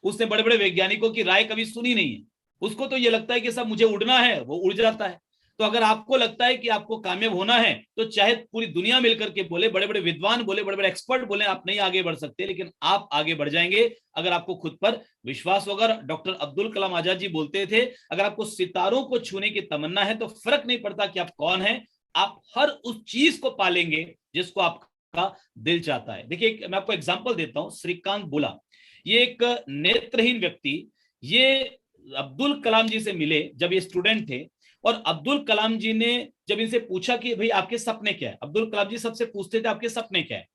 उसने बड़े बड़े वैज्ञानिकों की राय कभी सुनी नहीं है। उसको तो ये लगता है कि सब मुझे उड़ना है, वो उड़ जाता है। तो अगर आपको लगता है कि आपको कामयाब होना है तो चाहे पूरी दुनिया मिलकर के बोले, बड़े बड़े विद्वान बोले, बड़े बड़े एक्सपर्ट बोले, आप नहीं आगे बढ़ सकते, लेकिन आप आगे बढ़ जाएंगे अगर आपको खुद पर विश्वास होगा। डॉक्टर अब्दुल कलाम आजाद जी बोलते थे, अगर आपको सितारों को छूने की तमन्ना है तो फर्क नहीं पड़ता कि आप कौन है, आप हर उस चीज को पालेंगे जिसको आपका दिल चाहता है। देखिए, मैं आपको एग्जाम्पल देता हूं, श्रीकांत बोला, ये एक नेत्रहीन व्यक्ति, ये अब्दुल कलाम जी से मिले जब ये स्टूडेंट थे, और अब्दुल कलाम जी ने जब इनसे पूछा कि भाई आपके सपने क्या है, अब्दुल कलाम जी सबसे पूछते थे आपके सपने क्या है।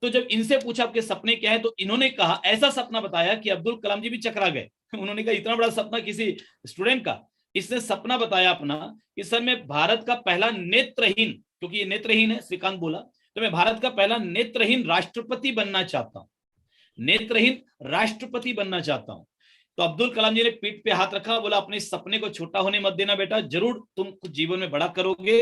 तो जब इनसे पूछा आपके सपने क्या है, तो इन्होंने कहा, ऐसा सपना बताया कि अब्दुल कलाम जी भी चकरा गए। उन्होंने कहा इतना बड़ा सपना किसी स्टूडेंट का। इसने सपना बताया अपना कि सर मैं भारत का पहला नेत्रहीन, क्योंकि ये नेत्रहीन है, श्रीकांत बोला, तो मैं भारत का पहला नेत्रहीन राष्ट्रपति बनना चाहता हूं, नेत्रहीन राष्ट्रपति बनना चाहता हूं। तो अब्दुल कलाम जी ने पीठ पे हाथ रखा, बोला अपने सपने को छोटा होने मत देना बेटा, जरूर तुम कुछ जीवन में बड़ा करोगे।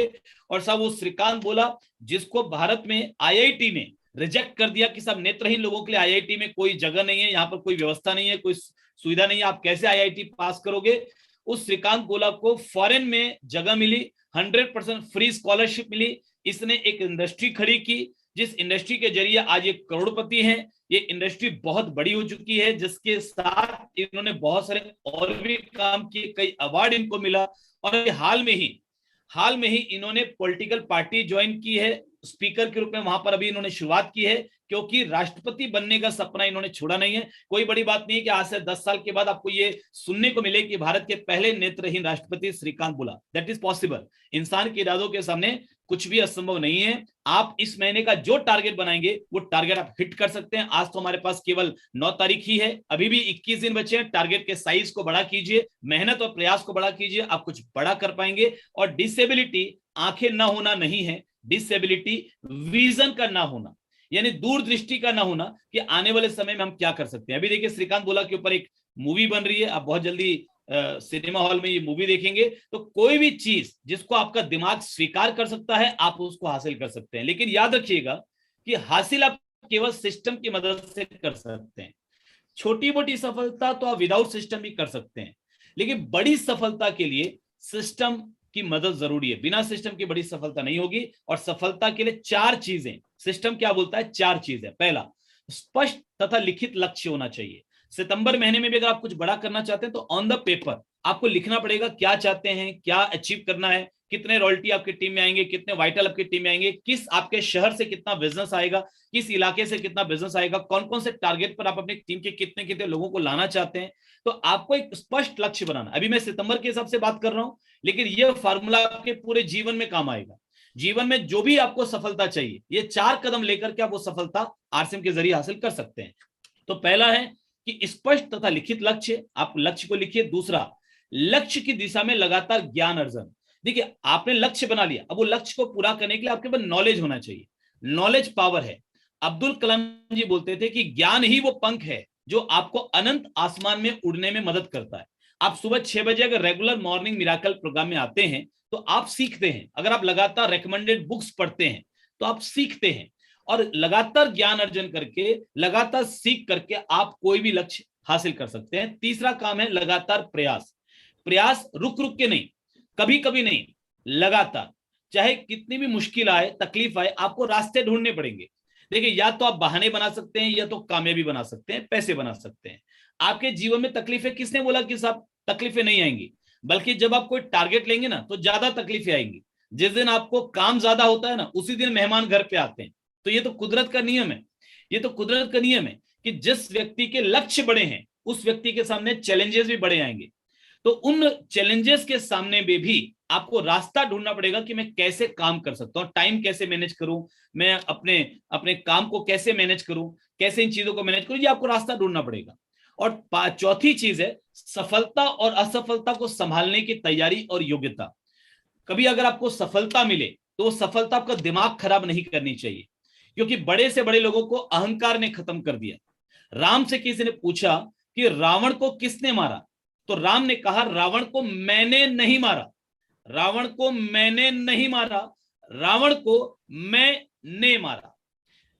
और साहब वो श्रीकांत बोला, जिसको भारत में आईआईटी ने रिजेक्ट कर दिया कि सब नेत्रहीन लोगों के लिए आईआईटी में कोई जगह नहीं है, यहाँ पर कोई व्यवस्था नहीं है, कोई सुविधा नहीं है, आप कैसे आईआईटी पास करोगे। उस श्रीकांत गोला को फॉरेन में जगह मिली, 100% फ्री स्कॉलरशिप मिली। इसने एक इंडस्ट्री खड़ी की, जिस इंडस्ट्री के जरिए आज ये करोड़पति हैं। ये इंडस्ट्री बहुत बड़ी हो चुकी है, जिसके साथ इन्होंने बहुत सारे और भी काम किए, कई अवार्ड इनको मिला। और हाल में ही इन्होंने पॉलिटिकल पार्टी ज्वाइन की है, स्पीकर के रूप में वहां पर अभी इन्होंने शुरुआत की है, क्योंकि राष्ट्रपति बनने का सपना इन्होंने छोड़ा नहीं है। कोई बड़ी बात नहीं है कि आज से 10 साल के बाद आपको ये सुनने को मिले कि भारत के पहले नेत्रहीन राष्ट्रपति श्रीकांत बोला। That is possible. इंसान के इरादों के सामने कुछ भी असंभव नहीं है। आप इस महीने का जो टारगेट बनाएंगे वो टारगेट आप हिट कर सकते हैं। आज तो हमारे पास केवल 9 तारीख ही है, अभी भी 21 दिन बचे हैं। टारगेट के साइज को बड़ा कीजिए, मेहनत और प्रयास को बड़ा कीजिए, आप कुछ बड़ा कर पाएंगे। और डिसेबिलिटी आंखें ना होना नहीं है, डिसेबिलिटी विजन का ना होना, यानी दूरदृष्टि का ना होना कि आने वाले समय में हम क्या कर सकते हैं। अभी देखिए, श्रीकांत बोला के ऊपर एक मूवी बन रही है, आप बहुत जल्दी सिनेमा हॉल में ये मूवी देखेंगे। तो कोई भी चीज जिसको आपका दिमाग स्वीकार कर सकता है, आप उसको हासिल कर सकते हैं। लेकिन याद रखिएगा कि हासिल आप केवल सिस्टम की मदद से कर सकते हैं। छोटी मोटी सफलता तो आप विदाउट सिस्टम भी कर सकते हैं, लेकिन बड़ी सफलता के लिए सिस्टम की मदद जरूरी है। बिना सिस्टम की बड़ी सफलता नहीं होगी। और सफलता के लिए 4 चीजें, सिस्टम क्या बोलता है, 4 चीजें। पहला, स्पष्ट तथा लिखित लक्ष्य होना चाहिए। सितंबर महीने में भी अगर आप कुछ बड़ा करना चाहते हैं तो ऑन द पेपर आपको लिखना पड़ेगा क्या चाहते हैं, क्या अचीव करना है, कितने रॉयल्टी आपकी टीम में आएंगे, कितने वाइटल आपकी टीम में आएंगे, किस आपके शहर से कितना बिजनेस आएगा, किस इलाके से कितना बिजनेस आएगा, कौन कौन से टारगेट पर आप अपनी टीम के कितने कितने लोगों को लाना चाहते हैं। तो आपको एक स्पष्ट लक्ष्य बनाना। अभी मैं सितंबर के हिसाब से बात कर रहा हूं, लेकिन यह फार्मूला आपके पूरे जीवन में काम आएगा। जीवन में जो भी आपको सफलता चाहिए, ये 4 कदम लेकर के आप वो सफलता आरसीएम के जरिए हासिल कर सकते हैं। तो पहला है कि स्पष्ट तथा लिखित लक्ष्य, आप लक्ष्य को लिखिए। दूसरा, लक्ष्य की दिशा में लगातार ज्ञान अर्जन। देखिए, आपने लक्ष्य बना लिया, अब वो लक्ष्य को पूरा करने के लिए आपके पास नॉलेज होना चाहिए। नॉलेज पावर है। अब्दुल कलाम जी बोलते थे कि ज्ञान ही वो पंख है जो आपको अनंत आसमान में उड़ने में मदद करता है। आप सुबह 6 बजे अगर रेगुलर मॉर्निंग मिराकल प्रोग्राम में आते हैं तो आप सीखते हैं। अगर आप लगातार रेकमेंडेड बुक्स पढ़ते हैं तो आप सीखते हैं, और लगातार ज्ञान अर्जन करके, लगातार सीख करके आप कोई भी लक्ष्य हासिल कर सकते हैं। तीसरा काम है लगातार प्रयास। प्रयास रुक रुक के नहीं, कभी कभी नहीं, लगातार, चाहे कितनी भी मुश्किल आए, तकलीफ आए, आपको रास्ते ढूंढने पड़ेंगे। देखिए, या तो आप बहाने बना सकते हैं, या तो कामयाबी बना सकते हैं, पैसे बना सकते हैं। आपके जीवन में तकलीफें, किसने बोला कि साहब तकलीफें नहीं आएंगी? बल्कि जब आप कोई टारगेट लेंगे ना, तो ज्यादा तकलीफें आएंगी। जिस दिन आपको काम ज्यादा होता है ना, उसी दिन मेहमान घर पे आते हैं। तो ये तो कुदरत का नियम है। ये तो कुदरत का नियम है कि जिस व्यक्ति के लक्ष्य बड़े हैं, उस व्यक्ति के सामने चैलेंजेस भी बड़े आएंगे। तो उन चैलेंजेस के सामने में भी आपको रास्ता ढूंढना पड़ेगा कि मैं कैसे काम कर सकता हूं, टाइम कैसे मैनेज करूं, मैं अपने अपने काम को कैसे मैनेज करूं, कैसे इन चीजों को मैनेज करूं, ये आपको रास्ता ढूंढना पड़ेगा। और चौथी चीज है सफलता और असफलता को संभालने की तैयारी और योग्यता। कभी अगर आपको सफलता मिले, तो सफलता आपका दिमाग खराब नहीं करनी चाहिए, क्योंकि बड़े से बड़े लोगों को अहंकार ने खत्म कर दिया। राम से किसी ने पूछा कि रावण को किसने मारा, तो राम ने कहा रावण को मैंने नहीं मारा, रावण को मैंने नहीं मारा, रावण को मैंने मारा।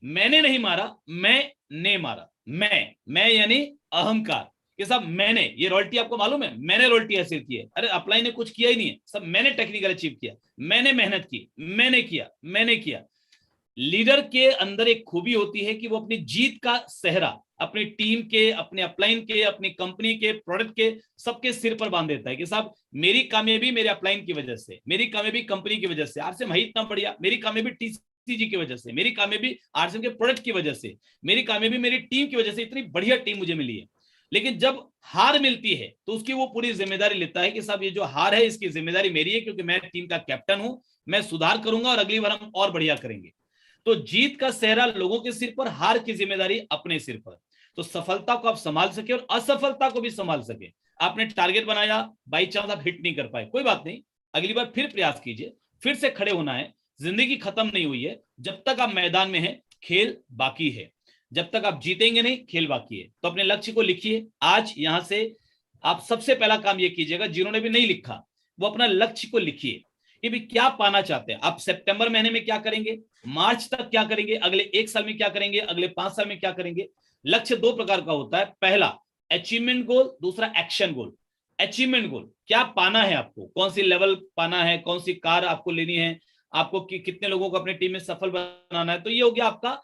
मैंने नहीं मारा, मैंने मारा। मैं यानी अहंकार, कि सब मैंने, ये रॉयल्टी आपको मालूम है, मैंने रॉयल्टी हासिल की है। अरे अपलाइन ने कुछ किया ही नहीं है, सब मैंने टेक्निकल अचीव किया, मैंने मेहनत की, मैंने किया, मैंने किया। लीडर के अंदर एक खूबी होती है कि वो अपनी जीत का सेहरा अपनी टीम के, अपने अपलाइन के, अपनी कंपनी के, प्रोडक्ट के, सबके सिर पर बांध देता है कि साहब मेरी कामयाबी मेरे अपलाइन की वजह से, मेरी कामयाबी कंपनी की वजह से, आरसीएम है इतना बढ़िया, मेरी कामयाबी टीसीजी की वजह से, मेरी कामयाबी आरसीएम के प्रोडक्ट की वजह से, मेरी कामयाबी मेरी टीम की वजह से, इतनी बढ़िया टीम मुझे मिली है। लेकिन जब हार मिलती है तो उसकी वो पूरी जिम्मेदारी लेता है कि साहब ये जो हार है इसकी जिम्मेदारी मेरी है, क्योंकि मैं टीम का कैप्टन हूं, मैं सुधार करूंगा और अगली बार हम और बढ़िया करेंगे। तो जीत का सेहरा लोगों के सिर पर, हार की जिम्मेदारी अपने सिर पर। तो सफलता को आप संभाल सके और असफलता को भी संभाल सके। आपने टारगेट बनाया, बाई चांस आप हिट नहीं कर पाए, कोई बात नहीं, अगली बार फिर प्रयास कीजिए, फिर से खड़े होना है। जिंदगी खत्म नहीं हुई है, जब तक आप मैदान में हैं खेल बाकी है, जब तक आप जीतेंगे नहीं खेल बाकी है। तो अपने लक्ष्य को लिखिए। आज यहां से आप सबसे पहला काम ये कीजिएगा, जिन्होंने भी नहीं लिखा वो अपना लक्ष्य को लिखिए कि भी क्या पाना चाहते हैं आप। सितंबर महीने में क्या करेंगे, मार्च तक क्या करेंगे, अगले 1 साल में क्या करेंगे, अगले 5 साल में क्या करेंगे। लक्ष्य 2 प्रकार का होता है, पहला अचीवमेंट गोल, दूसरा एक्शन गोल। अचीवमेंट गोल, क्या पाना है आपको, कौन सी लेवल पाना है, कौन सी कार आपको लेनी है, आपको कितने लोगों को अपने टीम में सफल बनाना है, तो ये हो गया आपका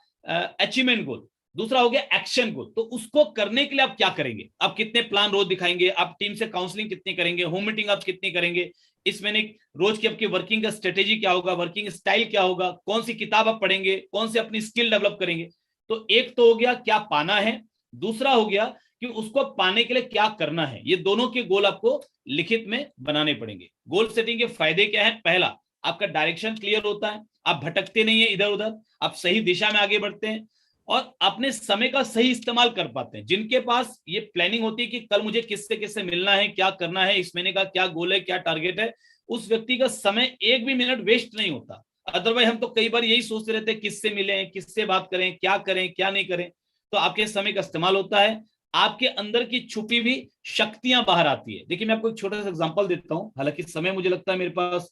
अचीवमेंट गोल। दूसरा हो गया एक्शन गोल, तो उसको करने के लिए आप क्या करेंगे, आप कितने प्लान रोज दिखाएंगे, आप टीम से काउंसलिंग कितनी करेंगे, होम मीटिंग आप कितनी करेंगे, इस महीने रोज की आपकी वर्किंग का स्ट्रेटेजी क्या होगा, वर्किंग स्टाइल क्या होगा, कौन सी किताब आप पढ़ेंगे, कौन सी अपनी स्किल डेवलप करेंगे। तो एक तो हो गया क्या पाना है, दूसरा हो गया कि उसको पाने के लिए क्या करना है। ये दोनों के गोल आपको लिखित में बनाने पड़ेंगे। गोल सेटिंग के फायदे क्या है, पहला आपका डायरेक्शन क्लियर होता है, आप भटकते नहीं है इधर उधर, आप सही दिशा में आगे बढ़ते हैं और अपने समय का सही इस्तेमाल कर पाते हैं। जिनके पास ये प्लानिंग होती है कि कल मुझे किससे किससे मिलना है, क्या करना है, इस महीने का क्या गोल है, क्या टारगेट है, उस व्यक्ति का समय एक भी मिनट वेस्ट नहीं होता। अदरवाइज हम तो कई बार यही सोचते रहते हैं किससे मिले, किससे बात करें, क्या करें, क्या नहीं करें। तो आपके समय का इस्तेमाल होता है, आपके अंदर की छुपी हुई शक्तियां बाहर आती है। देखिए मैं आपको एक छोटा सा एग्जांपल देता हूं, हालांकि समय मुझे लगता है मेरे पास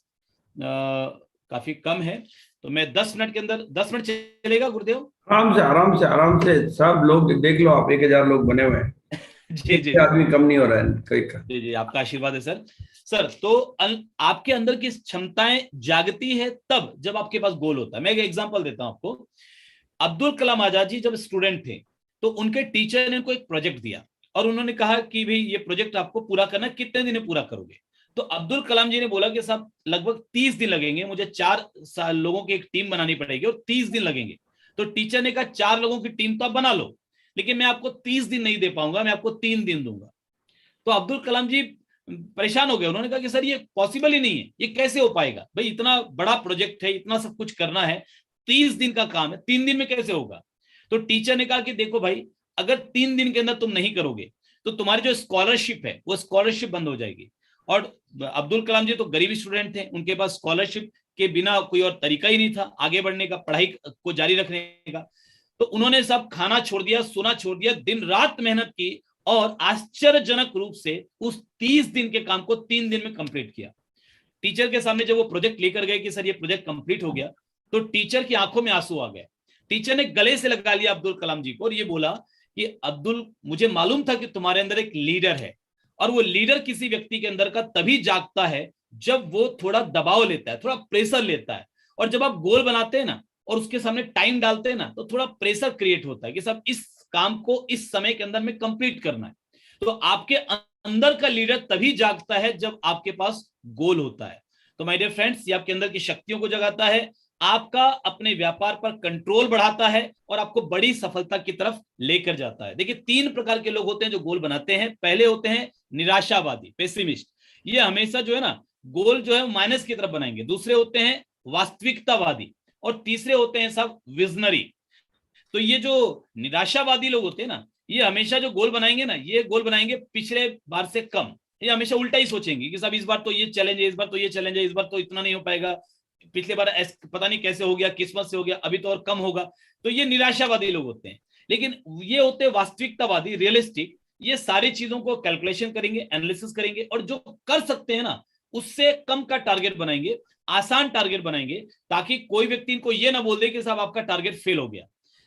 काफी कम है, तो मैं 10 मिनट के अंदर, 10 मिनट चलेगा गुरुदेव? आराम से आराम से आराम से, सब लोग देख लो आप, 1000 लोग बने हुए हैं, जी एक जी भी आदमी कम नहीं हो रहा है कहीं का। जी जी, आपका आशीर्वाद है सर। सर तो आपके अंदर की क्षमताएं जागती है तब जब आपके पास गोल होता है। मैं एक एग्जांपल देता हूं आपको। अब्दुल कलाम आजाद जी जब स्टूडेंट थे, तो उनके टीचर ने उनको एक प्रोजेक्ट दिया और उन्होंने कहा कि भाई ये प्रोजेक्ट आपको पूरा करना, कितने दिन में पूरा करोगे। तो अब्दुल कलाम जी ने बोला कि साहब लगभग 30 दिन लगेंगे, मुझे 4 लोगों की एक टीम बनानी पड़ेगी और 30 दिन लगेंगे। तो टीचर ने कहा 4 लोगों की टीम तो आप बना लो, लेकिन मैं आपको 30 दिन नहीं दे पाऊंगा, मैं आपको 3 दिन दूंगा। तो अब्दुल कलाम जी परेशान हो गए, उन्होंने कहा कि सर ये पॉसिबल ही नहीं है, ये कैसे हो पाएगा, भाई इतना बड़ा प्रोजेक्ट है, इतना सब कुछ करना है, 30 दिन का काम है, 3 दिन में कैसे होगा। तो टीचर ने कहा कि देखो भाई, अगर 3 दिन के अंदर तुम नहीं करोगे तो तुम्हारी जो स्कॉलरशिप है वो स्कॉलरशिप बंद हो जाएगी। और अब्दुल कलाम जी तो गरीब स्टूडेंट थे, उनके पास स्कॉलरशिप के बिना कोई और तरीका ही नहीं था आगे बढ़ने का, पढ़ाई को जारी रखने का। तो उन्होंने सब खाना छोड़ दिया, सोना छोड़ दिया, दिन रात मेहनत की और आश्चर्यजनक रूप से उस 30 दिन के काम को 3 दिन में कंप्लीट किया। टीचर के सामने जब वो प्रोजेक्ट लेकर गए कि सर ये प्रोजेक्ट कंप्लीट हो गया, तो टीचर की आंखों में आंसू आ गए। टीचर ने गले से लगा लिया अब्दुल कलाम जी को और ये बोला कि अब्दुल, मुझे मालूम था कि तुम्हारे अंदर एक लीडर है, और वो लीडर किसी व्यक्ति के अंदर का तभी जागता है जब वो थोड़ा दबाव लेता है, थोड़ा प्रेशर लेता है, और जब आप गोल बनाते हैं ना और उसके सामने टाइम डालते हैं ना, तो थोड़ा प्रेशर क्रिएट होता है कि सब इस काम को इस समय के अंदर में कंप्लीट करना है। तो आपके अंदर का लीडर तभी जागता है जब आपके पास गोल होता है। तो माय डियर फ्रेंड्स, ये आपके अंदर की शक्तियों को जगाता है, आपका अपने व्यापार पर कंट्रोल बढ़ाता है और आपको बड़ी सफलता की तरफ लेकर जाता है। देखिए, 3 प्रकार के लोग होते हैं जो गोल बनाते हैं। पहले होते हैं निराशावादी, पेसिमिस्ट, ये हमेशा जो है ना गोल जो है माइनस की तरफ बनाएंगे। दूसरे होते हैं वास्तविकतावादी, और तीसरे होते हैं सब विजनरी। तो ये जो निराशावादी लोग होते हैं ना, ये हमेशा जो गोल बनाएंगे ना, ये गोल बनाएंगे पिछले बार से कम। ये हमेशा उल्टा ही सोचेंगे कि सब इस बार तो ये चैलेंज है, इस बार तो ये चैलेंज है, इस बार तो इतना नहीं हो पाएगा, पिछले बार पता नहीं कैसे हो गया, किस्मत से हो गया, अभी तो और कम होगा। तो ये निराशावादी लोग होते हैं। लेकिन ये होते हैं वास्तविकतावादी, रियलिस्टिक। ये सारी चीजों को कैलकुलेशन करेंगे, एनालिसिस करेंगे, और जो कर सकते हैं ना उससे कम का टारगेट बनाएंगे, आसान टारगेट बनाएंगे, ताकि कोई व्यक्ति इनको ये ना बोल दे कि साहब आपका टारगेट फेल हो गया।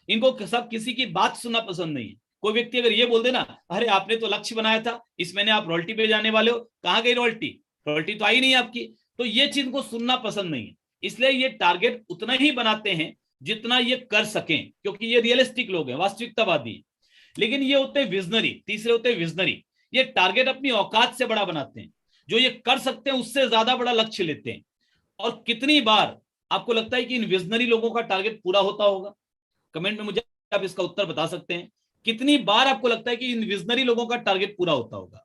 इनको सब किसी की बात सुनना पसंद नहीं है। कोई व्यक्ति अगर ये बोल दे ना, अरे आपने तो लक्ष्य बनाया था, इस महीने आप रॉयल्टी पे जाने वाले हो, कहां गई रॉयल्टी, रॉयल्टी तो आई नहीं आपकी, तो ये चीज को सुनना पसंद नहीं है। इसलिए ये टारगेट उतना ही बनाते हैं जितना ये कर सकें, क्योंकि ये रियलिस्टिक लोग हैं, वास्तविकतावादी हैं। लेकिन ये होते हैं विजनरी, तीसरे होते हैं विजनरी। ये टारगेट अपनी औकात से बड़ा बनाते हैं, जो ये कर सकते हैं उससे ज्यादा बड़ा लक्ष्य लेते हैं। और कितनी बार आपको लगता है कि इन विजनरी लोगों का टारगेट पूरा होता होगा? कमेंट में मुझे आप इसका उत्तर बता सकते हैं। कितनी बार आपको लगता है कि इन विजनरी लोगों का टारगेट पूरा होता होगा?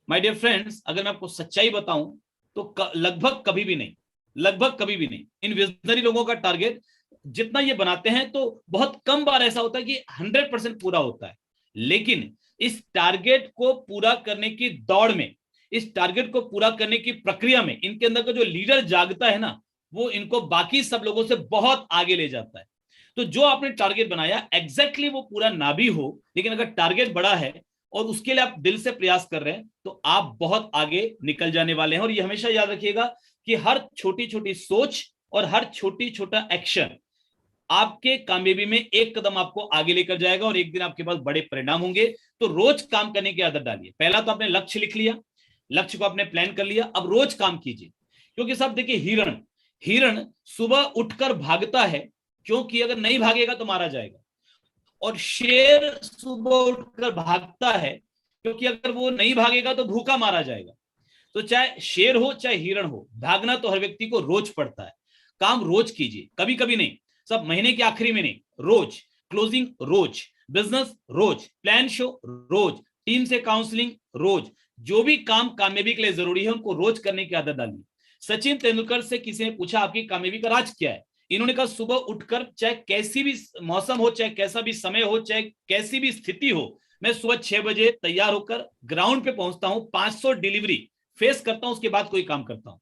माय डियर फ्रेंड्स, अगर मैं आपको सच्चाई बताऊं तो लगभग कभी भी नहीं, लगभग कभी भी नहीं। इन विजनरी लोगों का टारगेट जितना ये बनाते हैं तो बहुत कम बार ऐसा होता है कि 100% पूरा होता है। लेकिन इस टारगेट को पूरा करने की दौड़ में, इस टारगेट को पूरा करने की प्रक्रिया में इनके अंदर का जो लीडर जागता है ना, वो इनको बाकी सब लोगों से बहुत आगे ले जाता है। तो जो आपने टारगेट बनाया एग्जैक्टली वो पूरा ना भी हो, लेकिन अगर टारगेट बड़ा है और उसके लिए आप दिल से प्रयास कर रहे हैं तो आप बहुत आगे निकल जाने वाले हैं। और ये हमेशा याद रखिएगा कि हर छोटी छोटी सोच और हर छोटी छोटा एक्शन आपके कामयाबी में एक कदम आपको आगे लेकर जाएगा, और एक दिन आपके पास बड़े परिणाम होंगे। तो रोज काम करने की आदत डालिए। पहला तो आपने लक्ष्य लिख लिया, लक्ष्य को आपने प्लान कर लिया, अब रोज काम कीजिए। क्योंकि साहब देखिए, हिरण हिरण सुबह उठकर भागता है, क्योंकि अगर नहीं भागेगा तो मारा जाएगा। और शेर सुबह उठकर भागता है, क्योंकि अगर वो नहीं भागेगा तो भूखा मारा जाएगा। तो चाहे शेर हो चाहे हिरण हो, भागना तो हर व्यक्ति को रोज पड़ता है। काम रोज कीजिए, कभी कभी नहीं, सब महीने के आखिरी में नहीं, रोज। क्लोजिंग रोज, बिजनेस रोज, प्लान शो रोज, टीम से काउंसलिंग रोज। जो भी काम कामयाबी के लिए जरूरी है उनको रोज करने की आदत डालिए। सचिन तेंदुलकर से किसी ने पूछा आपकी कामयाबी का राज क्या है? इन्होंने कहा सुबह उठकर चाहे कैसी भी मौसम हो, चाहे कैसा भी समय हो, चाहे कैसी भी स्थिति हो, मैं सुबह 6 बजे तैयार होकर ग्राउंड पे पहुंचता हूं, 500 डिलीवरी फेस करता हूं, उसके बाद कोई काम करता हूं।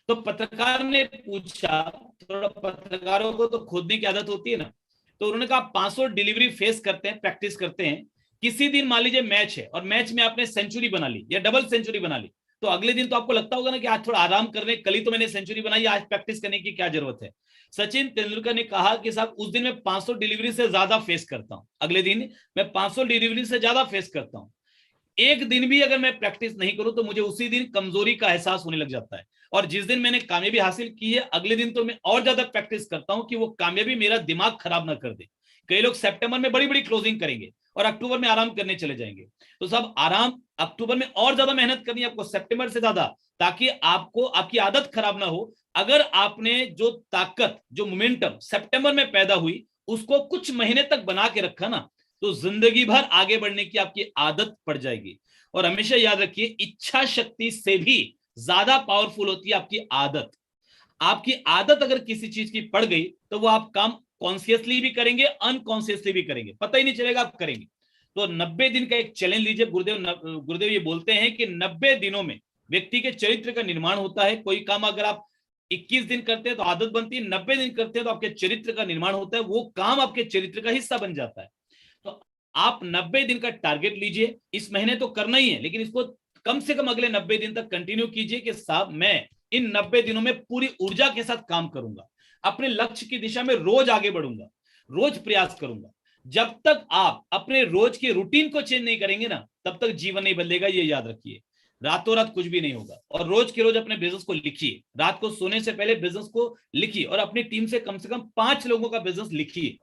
तो पत्रकार ने पूछा, थोड़ा पत्रकारों को तो खोदने की आदत होती है ना, तो उन्होंने कहा 500 डिलीवरी फेस करते हैं, प्रैक्टिस करते हैं, किसी दिन मान लीजिए मैच है और मैच में आपने सेंचुरी बना ली या डबल सेंचुरी बना ली, तो अगले दिन तो आपको लगता होगा ना कि आज थोड़ा आराम कर रहे, कल ही तो मैंने सेंचुरी बनाई, आज प्रैक्टिस करने की क्या जरूरत है? सचिन तेंदुलकर ने कहा कि साहब उस दिन मैं 500 डिलीवरी से ज्यादा फेस करता हूं, अगले दिन मैं 500 डिलीवरी से ज्यादा फेस करता हूं। एक दिन भी अगर मैं प्रैक्टिस नहीं करूं तो मुझे उसी दिन कमजोरी का एहसास होने लग जाता है। और जिस दिन मैंने कामयाबी हासिल की है, अगले दिन तो मैं और ज्यादा प्रैक्टिस करता हूं कि वो कामयाबी मेरा दिमाग खराब ना कर दे। कई लोग सितंबर में बड़ी बड़ी क्लोजिंग करेंगे और अक्टूबर में आराम करने चले जाएंगे। तो सब आराम अक्टूबर में और ज्यादा मेहनत करनी है आपको सितंबर से ज्यादा, ताकि आपको आपकी आदत खराब ना हो। अगर आपने जो ताकत, जो मोमेंटम सितंबर में पैदा हुई, उसको कुछ महीने तक बना के रखा ना, तो जिंदगी भर आगे बढ़ने की आपकी आदत पड़ जाएगी। और हमेशा याद रखिए, इच्छा शक्ति से भी ज्यादा पावरफुल होती है आपकी आदत। आपकी आदत अगर किसी चीज की पड़ गई तो वो आप काम कॉन्शियसली भी करेंगे, अनकॉन्शियसली भी करेंगे, पता ही नहीं चलेगा आप करेंगे। तो 90 दिन का एक चैलेंज लीजिए। गुरुदेव ये बोलते हैं कि 90 दिनों में व्यक्ति के चरित्र का निर्माण होता है। कोई काम अगर आप 21 दिन करते हैं तो आदत बनती है, 90 दिन करते हैं तो आपके चरित्र का निर्माण होता है, वो काम आपके चरित्र का हिस्सा बन जाता है। तो आप 90 दिन का टारगेट लीजिए। इस महीने तो करना ही है, लेकिन इसको कम से कम अगले 90 दिन तक कंटिन्यू कीजिए कि साहब मैं इन 90 दिनों में पूरी ऊर्जा के साथ काम करूंगा, अपने लक्ष्य की दिशा में रोज आगे बढ़ूंगा, रोज प्रयास करूंगा। जब तक आप अपने रोज की रूटीन को चेंज नहीं करेंगे ना, तब तक जीवन नहीं बदलेगा, ये याद रखिए। रातों रात कुछ भी नहीं होगा। और रोज के रोज अपने बिजनेस को लिखिए, रात को सोने से पहले बिजनेस को लिखिए और अपनी टीम से कम 5 लोगों का बिजनेस लिखिए।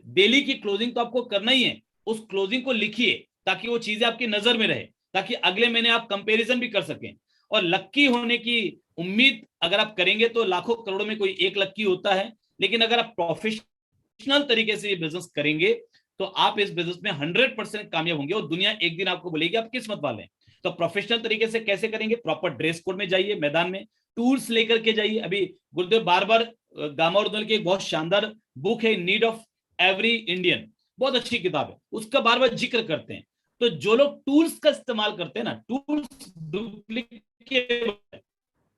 डेली की क्लोजिंग तो आपको करना ही है, उस क्लोजिंग को लिखिए ताकि वो चीजें आपकी नजर में रहे, ताकि अगले महीने आप कंपैरिजन भी कर सकें। और लक्की होने की उम्मीद अगर आप करेंगे तो लाखों करोड़ों में कोई एक लक्की होता है, लेकिन अगर आप प्रोफेशनल तरीके से ये बिजनेस करेंगे तो आप इस बिजनेस में 100% कामयाब होंगे और दुनिया एक दिन आपको बोलेगी आप किस्मत वाले हैं। तो प्रोफेशनल तरीके से कैसे करेंगे? प्रॉपर ड्रेस कोड में जाइए, मैदान में टूल्स लेकर के जाइए। अभी गुरुदेव बार बार गामा और की एक बहुत शानदार बुक है, नीड ऑफ एवरी इंडियन, बहुत अच्छी किताब है, उसका बार बार जिक्र करते हैं। तो जो लोग टूल्स का इस्तेमाल करते हैं ना, टूल्स डुप्लीकेट,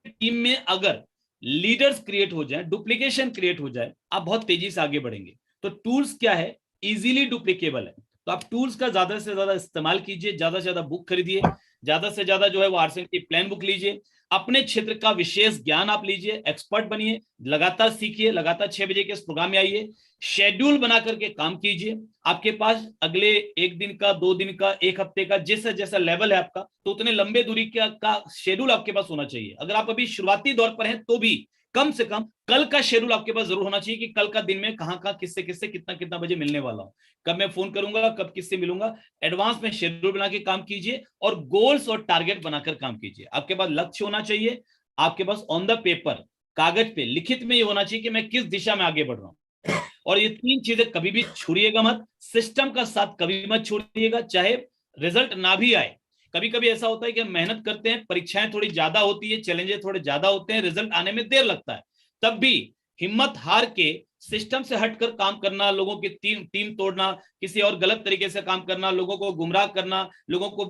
टीम में अगर लीडर्स क्रिएट हो जाए, डुप्लीकेशन क्रिएट हो जाए, आप बहुत तेजी से आगे बढ़ेंगे। तो टूल्स क्या है? इजीली डुप्लीकेबल है। तो आप टूल्स का ज्यादा से ज्यादा इस्तेमाल कीजिए, ज्यादा से ज्यादा बुक खरीदिए, ज्यादा से ज्यादा जो है वो आरसीएम की प्लान बुक लीजिए, अपने क्षेत्र का विशेष ज्ञान आप लीजिए, एक्सपर्ट बनिए, लगातार सीखिए, लगातार 6 बजे के इस प्रोग्राम में आइए, शेड्यूल बना करके काम कीजिए। आपके पास अगले 1 दिन का, 2 दिन का, 1 हफ्ते का, जैसा जैसा लेवल है आपका, तो उतने लंबे दूरी का शेड्यूल आपके पास होना चाहिए। अगर आप अभी शुरुआती दौर पर हैं तो भी कम से कम कल का शेड्यूल आपके पास जरूर होना चाहिए कि कल का दिन में कहां कहां किससे किससे कितना कितना बजे मिलने वाला हूं, कब मैं फोन करूंगा, कब किससे मिलूंगा। एडवांस में शेड्यूल बना के काम कीजिए और गोल्स और टारगेट बनाकर काम कीजिए। आपके पास लक्ष्य होना चाहिए, आपके पास ऑन द पेपर, कागज पे, लिखित में ये होना चाहिए कि मैं किस दिशा में आगे बढ़ रहा हूं। और ये 3 चीजें कभी भी छोड़िएगा मत, सिस्टम का साथ कभी मत छोड़िएगा, चाहे रिजल्ट ना भी आए। कभी कभी ऐसा होता है कि हम मेहनत करते हैं, परीक्षाएं थोड़ी ज्यादा होती है, चैलेंजेस थोड़े ज्यादा होते हैं, रिजल्ट आने में देर लगता है, तब भी हिम्मत हार के सिस्टम से हटकर काम करना, लोगों की टीम तोड़ना, किसी और गलत तरीके से काम करना, लोगों को गुमराह करना, लोगों को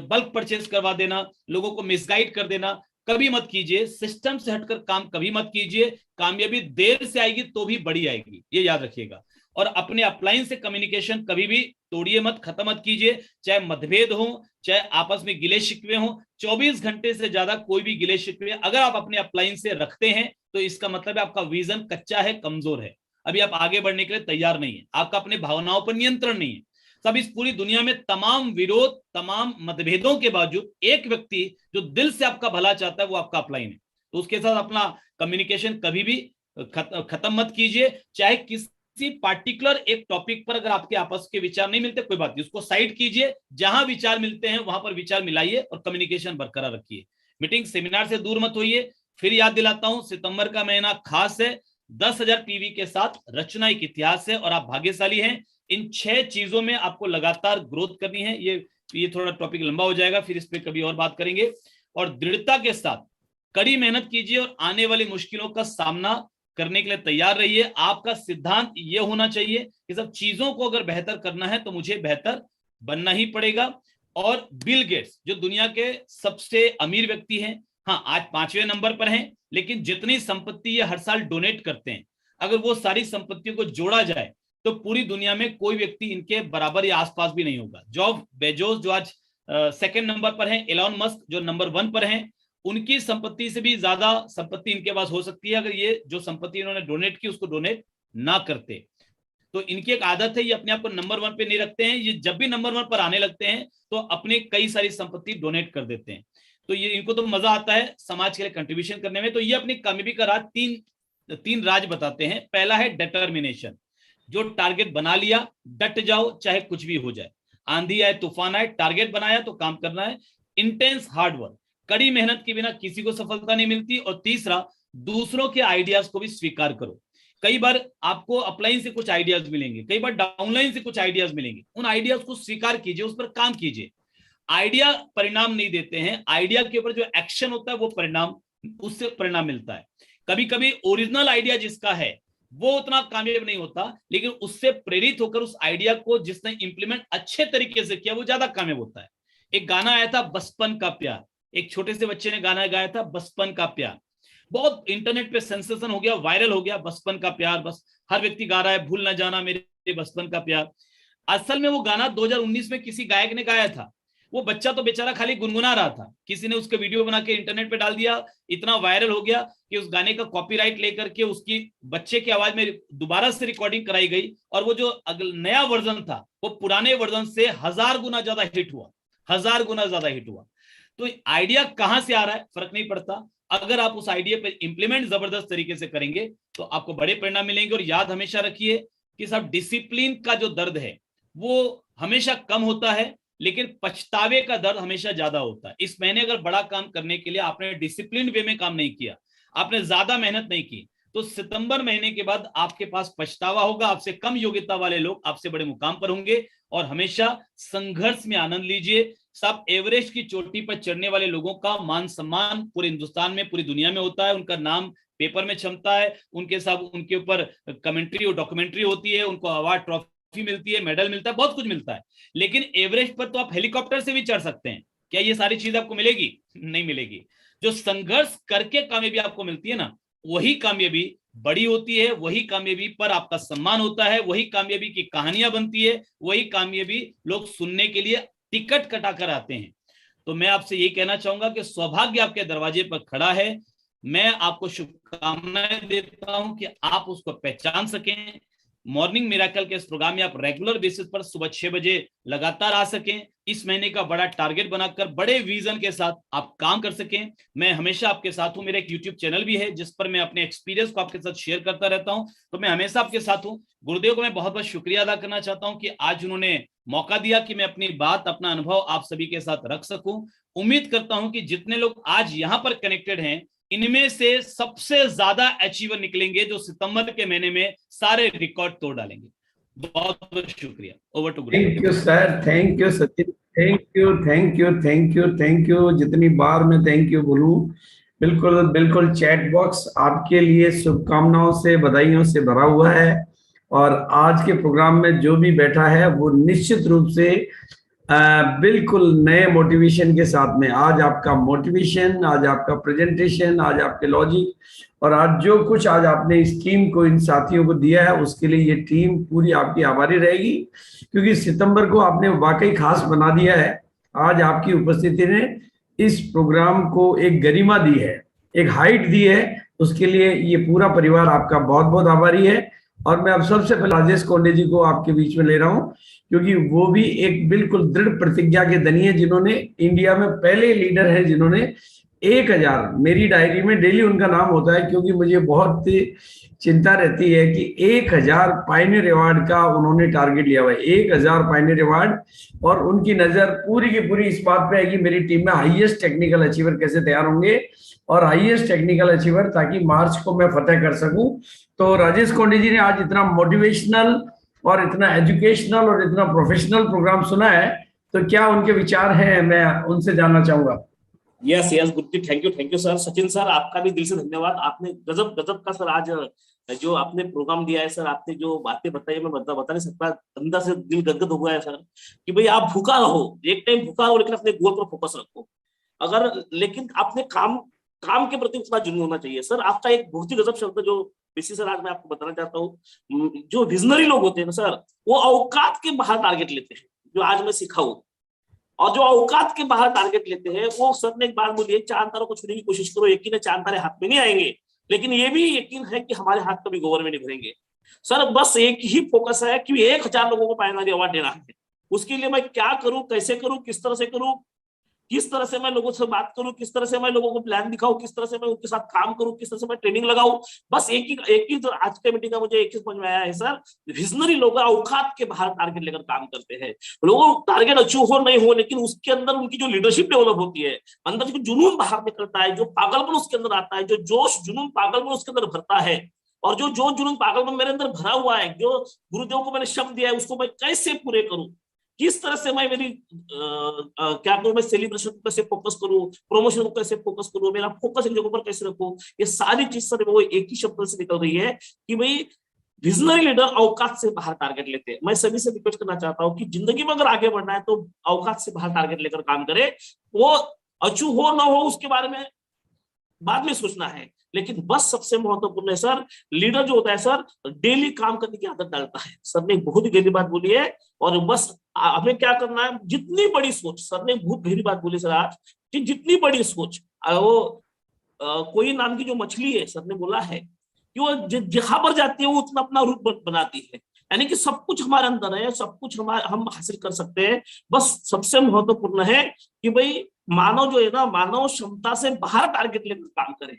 बल्क परचेज करवा देना, लोगों को मिसगाइड कर देना, कभी मत कीजिए। सिस्टम से हटकर काम कभी मत कीजिए। कामयाबी देर से आएगी तो भी बड़ी आएगी, ये याद रखिएगा। और अपने अपलाइन से कम्युनिकेशन कभी भी तोड़िए मत, खत्म मत कीजिए, चाहे मतभेद हो, चाहे आपस में गिले शिकवे हो। 24 घंटे से ज्यादा कोई भी गिले शिकवे अगर आप अपने अपलाइन से रखते हैं तो इसका मतलब है आपका विजन कच्चा है, कमजोर है, अभी आप आगे बढ़ने के लिए तैयार नहीं है, आपका अपने भावनाओं पर नियंत्रण नहीं है। सब इस पूरी दुनिया में तमाम विरोध, तमाम मतभेदों के बावजूद एक व्यक्ति जो दिल से आपका भला चाहता है वो आपका अपलाइन है। तो उसके साथ अपना कम्युनिकेशन कभी भी खत्म मत कीजिए। चाहे किसी पार्टिकुलर एक टॉपिक पर अगर आपके आपस के विचार नहीं मिलते, कोई बात नहीं, उसको साइड कीजिए, जहां विचार मिलते हैं वहां पर विचार मिलाइए और कम्युनिकेशन बरकरार रखिए। मीटिंग सेमिनार से दूर मत होइए। फिर याद दिलाता हूं, सितंबर का महीना खास है, 10,000 पीवी के साथ रचना एक इतिहास है और आप भाग्यशाली हैं। इन 6 चीजों में आपको लगातार ग्रोथ करनी है। ये थोड़ा टॉपिक लंबा हो जाएगा, फिर इस पे कभी और बात करेंगे। और दृढ़ता के साथ कड़ी मेहनत कीजिए और आने वाली मुश्किलों का सामना करने के लिए तैयार रहिए। आपका सिद्धांत ये होना चाहिए कि सब चीजों को अगर बेहतर करना है तो मुझे बेहतर बनना ही पड़ेगा। और बिल गेट्स जो दुनिया के सबसे अमीर व्यक्ति हैं, हाँ आज 5वें नंबर पर हैं, लेकिन जितनी संपत्ति ये हर साल डोनेट करते हैं, अगर वो सारी संपत्तियों को जोड़ा जाए तो पूरी दुनिया में कोई व्यक्ति इनके बराबर या आसपास भी नहीं होगा। जॉब बेजोस जो आज 2nd नंबर पर हैं, एलॉन मस्क जो नंबर 1 पर हैं, उनकी संपत्ति से भी ज्यादा संपत्ति इनके पास हो सकती है अगर ये जो संपत्ति इन्होंने डोनेट की उसको डोनेट ना करते। तो इनकी एक आदत है, ये अपने आप को नंबर 1 पे नहीं रखते हैं, ये जब भी नंबर 1 पर आने लगते हैं तो अपने कई सारी संपत्ति डोनेट कर देते हैं। तो ये इनको तो मजा आता है समाज के लिए कंट्रीब्यूशन करने में। तो ये अपनी कामयाबी का राज तीन राज बताते हैं। पहला है डिटर्मिनेशन, जो टारगेट बना लिया डट जाओ चाहे कुछ भी हो जाए, आंधी आए तूफान आए, टारगेट बनाया तो काम करना है। इंटेंस हार्ड वर्क, कड़ी मेहनत के बिना किसी को सफलता नहीं मिलती। और तीसरा, दूसरों के आइडियाज को भी स्वीकार करो। कई बार आपको अपलाइन से कुछ आइडियाज मिलेंगे, कई बार डाउनलाइन से कुछ आइडियाज मिलेंगे, उन आइडियाज को स्वीकार कीजिए, उस पर काम कीजिए। आइडिया परिणाम नहीं देते हैं, आइडिया के ऊपर जो एक्शन होता है वो परिणाम, उससे परिणाम मिलता है। कभी कभी ओरिजिनल आइडिया जिसका है वो उतना कामयाब नहीं होता, लेकिन उससे प्रेरित होकर उस आइडिया को जिसने इंप्लीमेंट अच्छे तरीके से किया वो ज्यादा कामयाब होता है। एक गाना आया था बचपन का प्यार, एक छोटे से बच्चे ने गाना गाया था बचपन का प्यार, बहुत इंटरनेट पे सेंसेशन हो गया, वायरल हो गया। बचपन का प्यार, बस हर व्यक्ति गा रहा है, भूल ना जाना मेरे बचपन का प्यार। असल में वो गाना 2019 में किसी गायक ने गाया था। वो बच्चा तो बेचारा खाली गुनगुना रहा था, किसी ने उसके वीडियो बना के इंटरनेट पे डाल दिया, इतना वायरल हो गया कि उस गाने का कॉपीराइट लेकर के उसकी बच्चे की आवाज में दोबारा से रिकॉर्डिंग कराई गई और वो जो नया वर्जन था वो पुराने वर्जन से 1000 गुना ज्यादा हिट हुआ, 1000 गुना ज्यादा हिट हुआ। तो आइडिया कहां से आ रहा है फर्क नहीं पड़ता, अगर आप उस आइडिया पे इंप्लीमेंट जबरदस्त तरीके से करेंगे तो आपको बड़े परिणाम मिलेंगे। और याद हमेशा रखिए कि साहब डिसिप्लिन का जो दर्द है वो हमेशा कम होता है, लेकिन पछतावे का दर्द हमेशा ज्यादा होता है। इस महीने अगर बड़ा काम करने के लिए आपने डिसिप्लिन वे में काम नहीं किया, आपने ज्यादा मेहनत नहीं की, तो सितंबर महीने के बाद आपके पास पछतावा होगा। आपसे कम योग्यता वाले लोग आपसे बड़े मुकाम पर होंगे। और हमेशा संघर्ष में आनंद लीजिए। सब एवरेस्ट की चोटी पर चढ़ने वाले लोगों का मान सम्मान पूरे हिंदुस्तान में, पूरी दुनिया में होता है। उनका नाम पेपर में छपता है, उनके सब उनके ऊपर कमेंट्री और डॉक्यूमेंट्री होती है, उनको अवार्ड ट्रॉफी मिलती है, मेडल मिलता है, बहुत कुछ मिलता है। लेकिन एवरेस्ट पर तो आप हेलीकॉप्टर से भी चढ़ सकते हैं। क्या ये सारी चीज आपको मिलेगी? नहीं मिलेगी। जो संघर्ष करके कामयाबी आपको मिलती है ना, वही कामयाबी बड़ी होती है, वही कामयाबी पर आपका सम्मान होता है, वही कामयाबी की कहानियां बनती है, वही कामयाबी लोग सुनने के लिए टिकट कटाकर आते हैं। तो मैं आपसे यही कहना चाहूंगा कि सौभाग्य आपके दरवाजे पर खड़ा है। मैं आपको शुभकामनाएं देता हूं कि आप उसको पहचान सकें। मॉर्निंग मिरेकल के इस प्रोग्राम में आप रेगुलर बेसिस पर सुबह 6 बजे लगातार आ सकें। इस महीने का बड़ा टारगेट बनाकर बड़े विजन के साथ आप काम कर सकें। मैं हमेशा आपके साथ हूं। मेरा एक यूट्यूब चैनल भी है जिस पर मैं अपने एक्सपीरियंस को आपके साथ शेयर करता रहता हूं। तो मैं हमेशा आपके साथ हूं। गुरुदेव को मैं बहुत बहुत शुक्रिया अदा करना चाहता हूं कि आज उन्होंने मौका दिया कि मैं अपनी बात, अपना अनुभव आप सभी के साथ रख सकूं। उम्मीद करता हूं कि जितने लोग आज यहां पर कनेक्टेड हैं, इनमें से सबसे ज्यादा अचीवर निकलेंगे जो सितंबर के महीने में सारे रिकॉर्ड तोड़ डालेंगे। बहुत बहुत शुक्रिया। Over to Guru. Thank you sir, thank you Sachin, thank you, thank you, thank you, thank you. जितनी बार मैं थैंक यू बोलूं, बिल्कुल बिल्कुल। चैट बॉक्स आपके लिए शुभकामनाओं से, बधाइयों से भरा हुआ है। और आज के प्रोग्राम में जो भी बैठा है वो निश्चित रूप से बिल्कुल नए मोटिवेशन के साथ में, आज आपका मोटिवेशन, आज आपका प्रेजेंटेशन, आज आपके लॉजिक और आज जो कुछ आज आपने इस टीम को, इन साथियों को दिया है, उसके लिए ये टीम पूरी आपकी आभारी रहेगी। क्योंकि सितंबर को आपने वाकई खास बना दिया है। आज आपकी उपस्थिति ने इस प्रोग्राम को एक गरिमा दी है, एक हाइट दी है। उसके लिए ये पूरा परिवार आपका बहुत बहुत आभारी है। और मैं अब सबसे पहले राजेश कोंडे जी को आपके बीच में ले रहा हूं, क्योंकि वो भी एक बिल्कुल दृढ़ प्रतिज्ञा के धनी है, जिन्होंने इंडिया में पहले लीडर है जिन्होंने 1000, मेरी डायरी में डेली उनका नाम होता है क्योंकि मुझे बहुत चिंता रहती है कि 1000 पायनियर अवार्ड का उन्होंने टारगेट लिया हुआ है, 1000 पायनियर अवार्ड। और उनकी नजर पूरी की पूरी इस बात पे है कि मेरी टीम में हाईएस्ट टेक्निकल अचीवर कैसे तैयार होंगे और हाईएस्ट टेक्निकल अचीवर, ताकि मार्च को मैं फतेह कर सकूं। तो राजेश कोंडे जी ने आज इतना मोटिवेशनल और इतना एजुकेशनल और इतना प्रोफेशनल प्रोग्राम सुना है, तो क्या उनके विचार हैं, मैं उनसे जानना चाहूंगा। Yes yes Guruji, thank you sir. Sachin sir, आपका भी दिल से धन्यवाद। आपने गजब गजब का सर आज जो आपने प्रोग्राम दिया है सर, आपने जो बातें बताई मैं बता नहीं सकता, अंदर से दिल गदगद हो गया है सर कि भाई आप भूखा रहो, एक टाइम भूखा रहो, लेकिन अपने गोल पर फोकस रखो। अगर लेकिन आपने काम के प्रति उतना जुनून होना चाहिए सर। आपका एक बहुत ही गजब शब्द जो बेसिस सर आज मैं आपको बताना चाहता हूँ, जो विजनरी लोग होते हैं ना सर, वो औकात के बाहर टारगेट लेते हैं, जो आज मैं सीखा हूँ। और जो औकात के बाहर टारगेट लेते हैं, वो सर ने एक बार बोली, 4 तारों को छूने की कोशिश करो, यकीन है 4 तारे हाथ में नहीं आएंगे, लेकिन ये भी यकीन है कि हमारे हाथ कभी गोबर में नहीं भरेंगे। सर बस एक ही फोकस है कि 1000 लोगों को पायनियर अवार्ड देना है। उसके लिए मैं क्या करूं, कैसे करूं, किस तरह से करूं, किस तरह से मैं लोगों से बात करूं, किस तरह से मैं लोगों को प्लान दिखाऊं, किस तरह से मैं उनके साथ काम करूं, किस तरह से मैं ट्रेनिंग लगाऊं। बस एक ही तो आज के मीटिंग का मुझे एक ही समझ में आया है सर, विजनरी लोग औकात के बाहर टारगेट लेकर काम करते हैं। लोगों टारगेट अचीव हो नहीं हो, लेकिन उसके अंदर उनकी जो लीडरशिप डेवलप होती है, अंदर जो जुनून बाहर निकलता है, जो पागलपन उसके अंदर आता है, जो जोश जुनून पागलपन उसके अंदर भरता है, और जो जुनून पागलपन मेरे अंदर भरा हुआ है, जो गुरुदेव को मैंने शब्द दिया है, उसको मैं कैसे पूरे करूं, किस तरह से मैं मेरी क्या करूं, मैं सेलिब्रेशन को कैसे फोकस करूं, प्रमोशन को कैसे फोकस करूं, मेरा फोकस एक जगह पर कैसे रखूं, ये सारी चीज सर वो एक ही शब्द से निकल रही है कि भाई विजनरी लीडर औकात से बाहर टारगेट लेते हैं। मैं सभी से रिक्वेस्ट करना चाहता हूं कि जिंदगी में अगर आगे बढ़ना है तो औकात से बाहर टारगेट लेकर काम करे। वो अचीव हो ना हो उसके बारे में बाद में सोचना है, लेकिन बस सबसे महत्वपूर्ण है सर, लीडर जो होता है सर, डेली काम करने की आदत डालता है। सर ने बहुत ही गहरी बात बोली है। और बस हमें क्या करना है, जितनी बड़ी सोच, सर ने बहुत गहरी बात बोली सर आज, कि जितनी बड़ी सोच, वो कोई नाम की जो मछली है, सर ने बोला है कि वो जहां पर जाती है वो उतना अपना रूप बनाती है। यानी कि सब कुछ हमारे अंदर है, सब कुछ हम हासिल कर सकते हैं। बस सबसे महत्वपूर्ण है कि भाई मानव जो है ना, मानव क्षमता से बाहर टारगेट लेकर काम करे।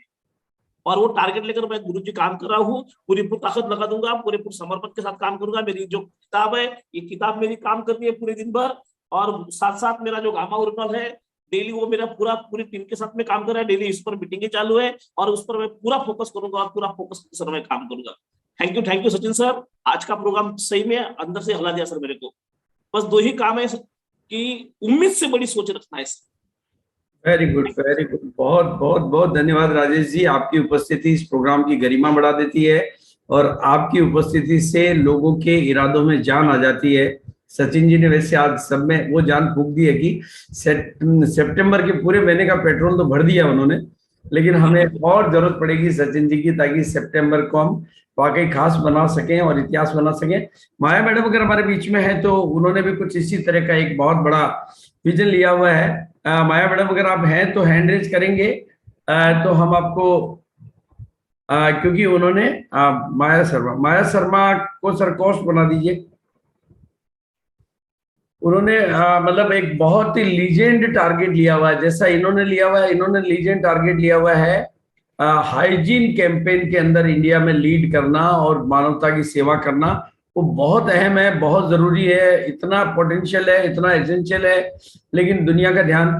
और वो टारगेट लेकर मैं गुरुजी काम कर रहा हूँ, पूरी ताकत लगा दूंगा, पूरे समर्पण के साथ काम करूंगा। मेरी जो किताब है, ये किताब मेरी काम करती है पूरे दिन भर, और साथ साथ मेरा जो गामा ओरिजिनल है डेली, वो मेरा पूरी टीम के साथ में काम कर रहा है। डेली इस पर मीटिंगें चालू है और उस पर मैं पूरा फोकस करूंगा और पूरा फोकस के साथ मैं काम करूंगा। थैंक यू सचिन सर, आज का प्रोग्राम सही में अंदर से हिला दिया सर मेरे को। बस 2 ही काम है कि उम्मीद से बड़ी सोच रखना है sir. Very good, very good. बहुत बहुत बहुत धन्यवाद राजेश जी। आपकी उपस्थिति इस प्रोग्राम की गरिमा बढ़ा देती है और आपकी उपस्थिति से लोगों के इरादों में जान आ जाती है। सचिन जी ने वैसे आज सब में वो जान फूंक दी है कि सितंबर के पूरे महीने का पेट्रोल तो भर दिया उन्होंने, लेकिन हमें और जरूरत पड़ेगी सचिन जी की, ताकि सितंबर को हम वाकई खास बना सकें और इतिहास बना सकें। माया मैडम अगर हमारे बीच में है तो उन्होंने भी कुछ इसी तरह का एक बहुत बड़ा विजन लिया हुआ है। माया मैडम अगर आप हैं तो हैंड रेज करेंगे तो हम आपको क्योंकि उन्होंने माया शर्मा को सर कोस्ट बना दीजिए। उन्होंने मतलब एक बहुत ही लीजेंड टारगेट लिया हुआ है, जैसा इन्होंने लिया हुआ है। इन्होंने लीजेंड टारगेट लिया हुआ है हाइजीन कैंपेन के अंदर इंडिया में लीड करना और मानवता की सेवा करना। वो बहुत अहम है, बहुत जरूरी है, इतना पोटेंशियल है, इतना एसेंशियल है, लेकिन दुनिया का ध्यान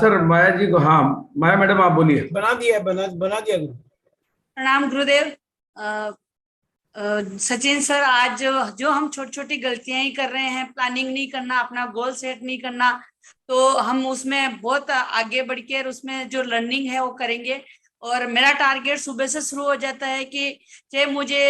सर माया जी को। हाँ माया मैडम आप बोलिए। बना दिया गुरु। प्रणाम गुरुदेव। सचिन सर, आज जो हम छोटी छोटी गलतियां ही कर रहे हैं, प्लानिंग नहीं करना, अपना गोल सेट नहीं करना, तो हम उसमें बहुत आगे बढ़ के उसमें जो लर्निंग है वो करेंगे। और मेरा टारगेट सुबह से शुरू हो जाता है कि चाहे मुझे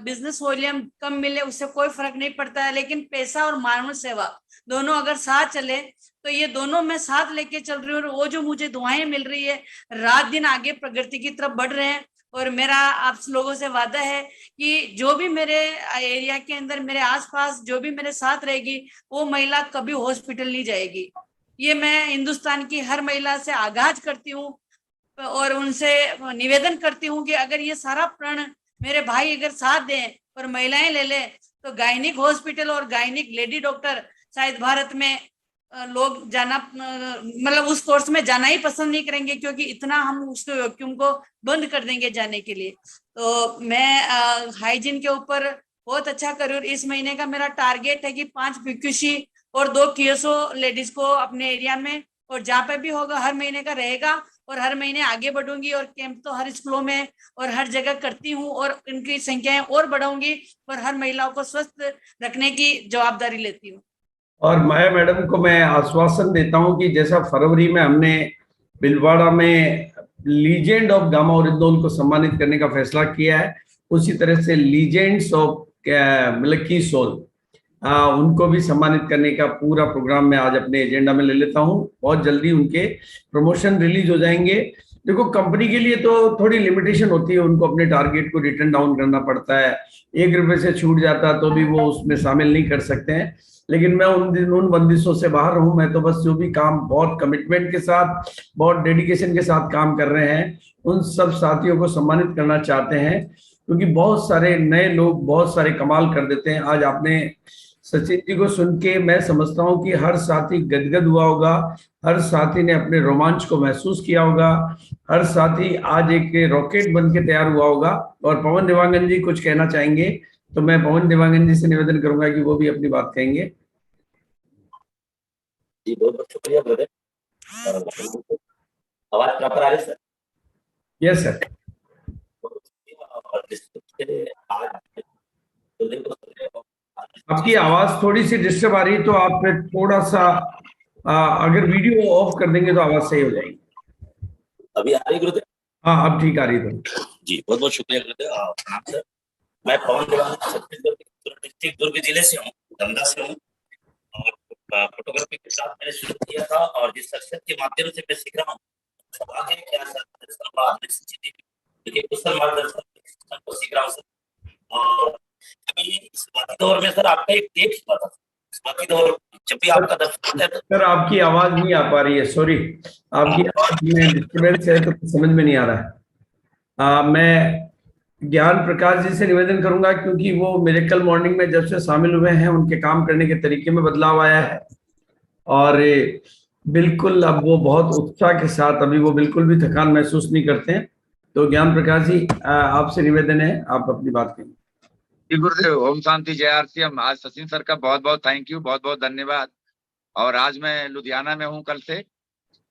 बिजनेस वॉल्यूम कम मिले उससे कोई फर्क नहीं पड़ता है, लेकिन पैसा और मानव सेवा दोनों अगर साथ चले तो ये दोनों मैं साथ लेके चल रही हूँ। और वो जो मुझे दुआएं मिल रही है, रात दिन आगे प्रगति की तरफ बढ़ रहे हैं। और मेरा आप लोगों से वादा है कि जो भी मेरे एरिया के अंदर, मेरे आसपास जो भी मेरे साथ रहेगी, वो महिला कभी हॉस्पिटल नहीं जाएगी। ये मैं हिंदुस्तान की हर महिला से आगाज करती हूँ और उनसे निवेदन करती हूँ कि अगर ये सारा प्रण मेरे भाई अगर साथ दें और महिलाएं ले लें तो गायनिक हॉस्पिटल और गायनिक लेडी डॉक्टर शायद भारत में लोग जाना, मतलब उस कोर्स में जाना ही पसंद नहीं करेंगे, क्योंकि इतना हम उसके वैक्यूम को बंद कर देंगे जाने के लिए। तो मैं हाइजीन के ऊपर बहुत अच्छा करूँ। इस महीने का मेरा टारगेट है कि 5 PQC और 2 QSO लेडीज को अपने एरिया में, और जहाँ पे भी होगा हर महीने का रहेगा, और हर महीने आगे बढ़ूंगी। और कैंप तो हर स्कूलों में और हर जगह करती हूँ और इनकी संख्याएं और बढ़ाऊंगी और हर महिलाओं को स्वस्थ रखने की जवाबदारी लेती हूँ। और माया मैडम को मैं आश्वासन देता हूं कि जैसा फरवरी में हमने भीलवाड़ा में लीजेंड ऑफ गामा ओरिजिनल को सम्मानित करने का फैसला किया है, उसी तरह से लीजेंड्स ऑफ मतलब की सोल उनको भी सम्मानित करने का पूरा प्रोग्राम मैं आज अपने एजेंडा में ले लेता हूं। बहुत जल्दी उनके प्रमोशन रिलीज हो जाएंगे। देखो कंपनी के लिए तो थोड़ी लिमिटेशन होती है, उनको अपने टारगेट को रिटर्न डाउन करना पड़ता है। 1 रुपए से छूट जाता तो भी वो उसमें शामिल नहीं कर सकते हैं, लेकिन मैं उन बंदिशों से बाहर हूं। मैं तो बस जो भी काम बहुत कमिटमेंट के साथ, बहुत डेडिकेशन के साथ काम कर रहे हैं, उन सब साथियों को सम्मानित करना चाहते हैं, क्योंकि बहुत सारे नए लोग बहुत सारे कमाल कर देते हैं। आज आपने सचिन जी को सुन के मैं समझता हूं कि हर साथी गदगद हुआ होगा, हर साथी ने अपने रोमांच को महसूस किया होगा, हर साथी आज एक रॉकेट बन के तैयार हुआ होगा। और पवन देवांगन जी कुछ कहना चाहेंगे तो मैं पवन देवांगन जी से निवेदन करूंगा कि वो भी अपनी बात कहेंगे। जी बहुत बहुत शुक्रिया ब्रदर। आवाज प्रॉपर आ रही है सर? Yes sir. आपकी आवाज थोड़ी सी डिस्टर्ब आ रही है, तो आप थोड़ा सा अगर वीडियो ऑफ कर देंगे तो आवाज सही हो जाएगी। अभी आ रही गुरुदेव? हाँ अब ठीक आ रही है जी बहुत बहुत शुक्रिया गुरुदेव। प्रणाम सर, मैं पवन देवांगन छत्तीसगढ़ डिस्ट्रिक्ट दुर्ग जिले से हूँ, दमदा से हूँ। और फोटोग्राफी के साथ मैंने शुरू किया था और जिस शख्सियत के माध्यम से मैं सीख रहा हूँ, आगे क्या मार्गदर्शन को सीख रहा हूँ सर। और अभी इस बाकी दौर में सर आपका एक टेप हुआ था, इस बाकी दौर जब भी आपका दर्शन है तो सर आपकी आवाज नहीं आ पा रही है, सॉरी। आपकी आवाज में डिस्टर्बेंस है तो समझ में नहीं आ रहा है। मैं ज्ञान प्रकाश जी से निवेदन करूंगा, क्योंकि वो मिरेकल मॉर्निंग में जब से शामिल हुए हैं उनके काम करने के तरीके में बदलाव आया है और बिल्कुल अब वो बहुत उत्साह के साथ, अभी वो बिल्कुल भी थकान महसूस नहीं करते हैं। तो ज्ञान प्रकाश जी, आपसे निवेदन है, आप अपनी बात करें। जी गुरुदेव, ओम शांति, जय आरती। हम आज सचिन सर का बहुत बहुत थैंक यू, बहुत बहुत धन्यवाद। और आज मैं लुधियाना में हूँ कल से,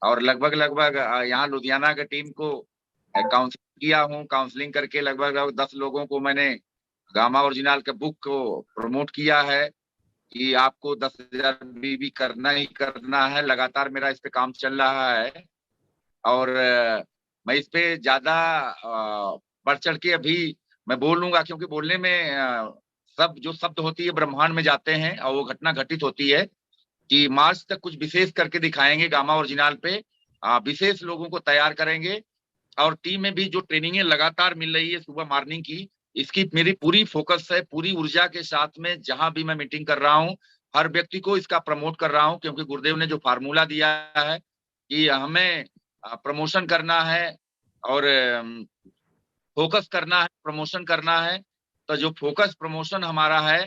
और लगभग यहाँ लुधियाना की टीम को काउंसलिंग किया हूँ। काउंसलिंग करके लगभग 10 लोगों को मैंने गामा ओरिजिनल के बुक को प्रमोट किया है कि आपको 10,000 बीबी करना ही करना है। लगातार मेरा इस पे काम चल रहा है और मैं इस पे ज्यादा बढ़ चढ़ के अभी मैं बोलूंगा, क्योंकि बोलने में सब जो शब्द होती है ब्रह्मांड में जाते हैं और वो घटना घटित होती है कि मार्च तक कुछ विशेष करके दिखाएंगे गामा ओरिजिनल पे, विशेष लोगों को तैयार करेंगे। और टीम में भी जो ट्रेनिंगें लगातार मिल रही है सुबह मॉर्निंग की, इसकी मेरी पूरी फोकस है, पूरी ऊर्जा के साथ में जहां भी मैं मीटिंग कर रहा हूँ हर व्यक्ति को इसका प्रमोट कर रहा हूँ, क्योंकि गुरुदेव ने जो फार्मूला दिया है कि हमें प्रमोशन करना है और फोकस करना है, प्रमोशन करना है। तो जो फोकस प्रमोशन हमारा है,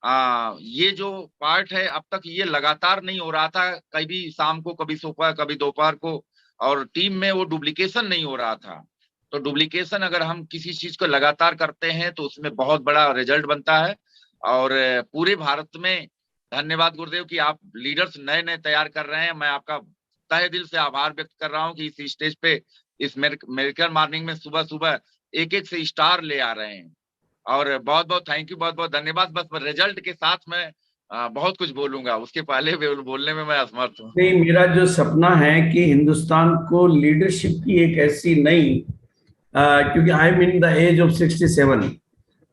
ये जो पार्ट है अब तक ये लगातार नहीं हो रहा था, कभी शाम को, कभी सुबह, कभी दोपहर को, और टीम में वो डुप्लीकेशन नहीं हो रहा था। तो डुप्लीकेशन अगर हम किसी चीज को लगातार करते हैं तो उसमें बहुत बड़ा रिजल्ट बनता है। और पूरे भारत में धन्यवाद गुरुदेव कि आप लीडर्स नए नए तैयार कर रहे हैं। मैं आपका तहे दिल से आभार व्यक्त कर रहा हूँ कि इस स्टेज पे, इस मिरेकल मॉर्निंग में सुबह सुबह एक एक से स्टार ले आ रहे हैं। और बहुत बहुत थैंक यू, बहुत बहुत धन्यवाद। बस रिजल्ट के साथ मैं बहुत कुछ बोलूंगा, उसके पहले बोलने में मैं असमर्थ हूँ। नहीं, मेरा जो सपना है कि हिंदुस्तान को लीडरशिप की एक ऐसी नई, क्योंकि I am in the age of 67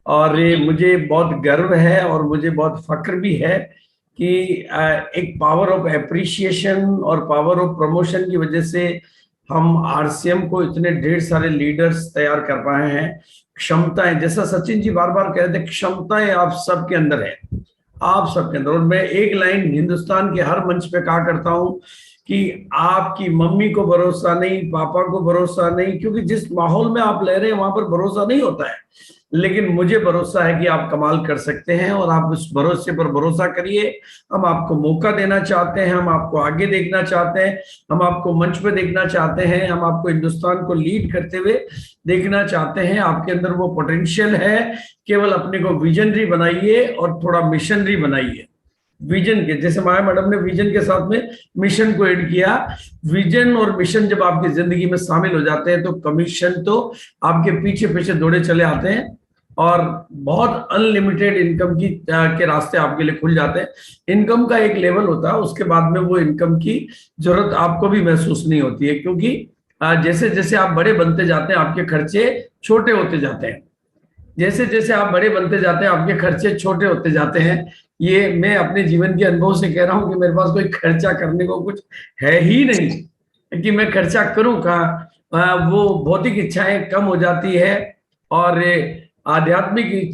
और मुझे बहुत गर्व है और मुझे बहुत फक्र भी है कि एक पावर ऑफ एप्रिसिएशन और पावर ऑफ प्रमोशन की वजह से हम आरसीएम को इतने ढेर सारे लीडर्स तैयार कर पाए हैं। क्षमताएं, जैसा सचिन जी बार बार कह रहे थे, क्षमताएं आप सबके अंदर है, आप सबके अंदर। और मैं एक लाइन हिंदुस्तान के हर मंच पे कहा करता हूं कि आपकी मम्मी को भरोसा नहीं, पापा को भरोसा नहीं, क्योंकि जिस माहौल में आप ले रहे हैं वहां पर भरोसा नहीं होता है, लेकिन मुझे भरोसा है कि आप कमाल कर सकते हैं और आप उस भरोसे पर भरोसा करिए। हम आपको मौका देना चाहते हैं, हम आपको आगे देखना चाहते हैं, हम आपको मंच पे देखना चाहते हैं, हम आपको हिंदुस्तान को लीड करते हुए देखना चाहते हैं। आपके अंदर वो पोटेंशियल है, केवल अपने को विजनरी बनाइए और थोड़ा मिशनरी बनाइए। विजन के, जैसे माया मैडम ने विजन के साथ में मिशन को ऐड किया, विजन और मिशन जब आपकी जिंदगी में शामिल हो जाते हैं तो कमीशन तो आपके पीछे पीछे दौड़े चले आते हैं और बहुत अनलिमिटेड इनकम की के रास्ते आपके लिए खुल जाते हैं। इनकम का एक लेवल होता है, उसके बाद में वो इनकम की जरूरत आपको भी महसूस नहीं होती है, क्योंकि जैसे जैसे आप बड़े बनते जाते हैं आपके खर्चे छोटे होते जाते हैं। जैसे जैसे आप बड़े बनते जाते हैं आपके खर्चे छोटे होते जाते हैं। ये मैं अपने जीवन के अनुभव से कह रहा हूं कि मेरे पास कोई खर्चा करने को कुछ है ही नहीं कि मैं खर्चा करूं कहाँ। वो भौतिक इच्छाएं कम हो जाती है और आध्यात्मिक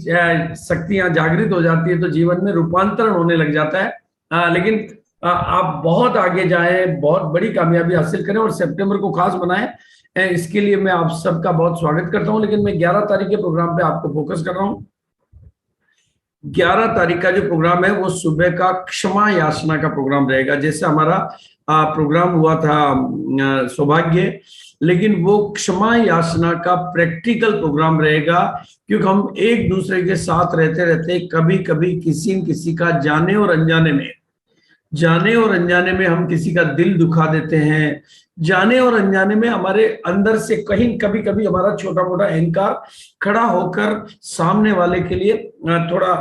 शक्तियां जागृत हो जाती है, तो जीवन में रूपांतरण होने लग जाता है। लेकिन आप बहुत आगे जाएं, बहुत बड़ी कामयाबी हासिल करें और सितंबर को खास बनाएं, इसके लिए मैं आप सबका बहुत स्वागत करता हूं। लेकिन मैं 11 तारीख के प्रोग्राम पे आपको फोकस कर रहा हूं। 11 तारीख का जो प्रोग्राम है वो सुबह का क्षमा याचना का प्रोग्राम रहेगा। जैसे हमारा प्रोग्राम हुआ था सौभाग्य, लेकिन वो क्षमा याचना का प्रैक्टिकल प्रोग्राम रहेगा, क्योंकि हम एक दूसरे के साथ रहते रहते कभी कभी किसी न किसी का जाने और अनजाने में हम किसी का दिल दुखा देते हैं। जाने और अनजाने में हमारे अंदर से कहीं कभी कभी हमारा छोटा मोटा अहंकार खड़ा होकर सामने वाले के लिए थोड़ा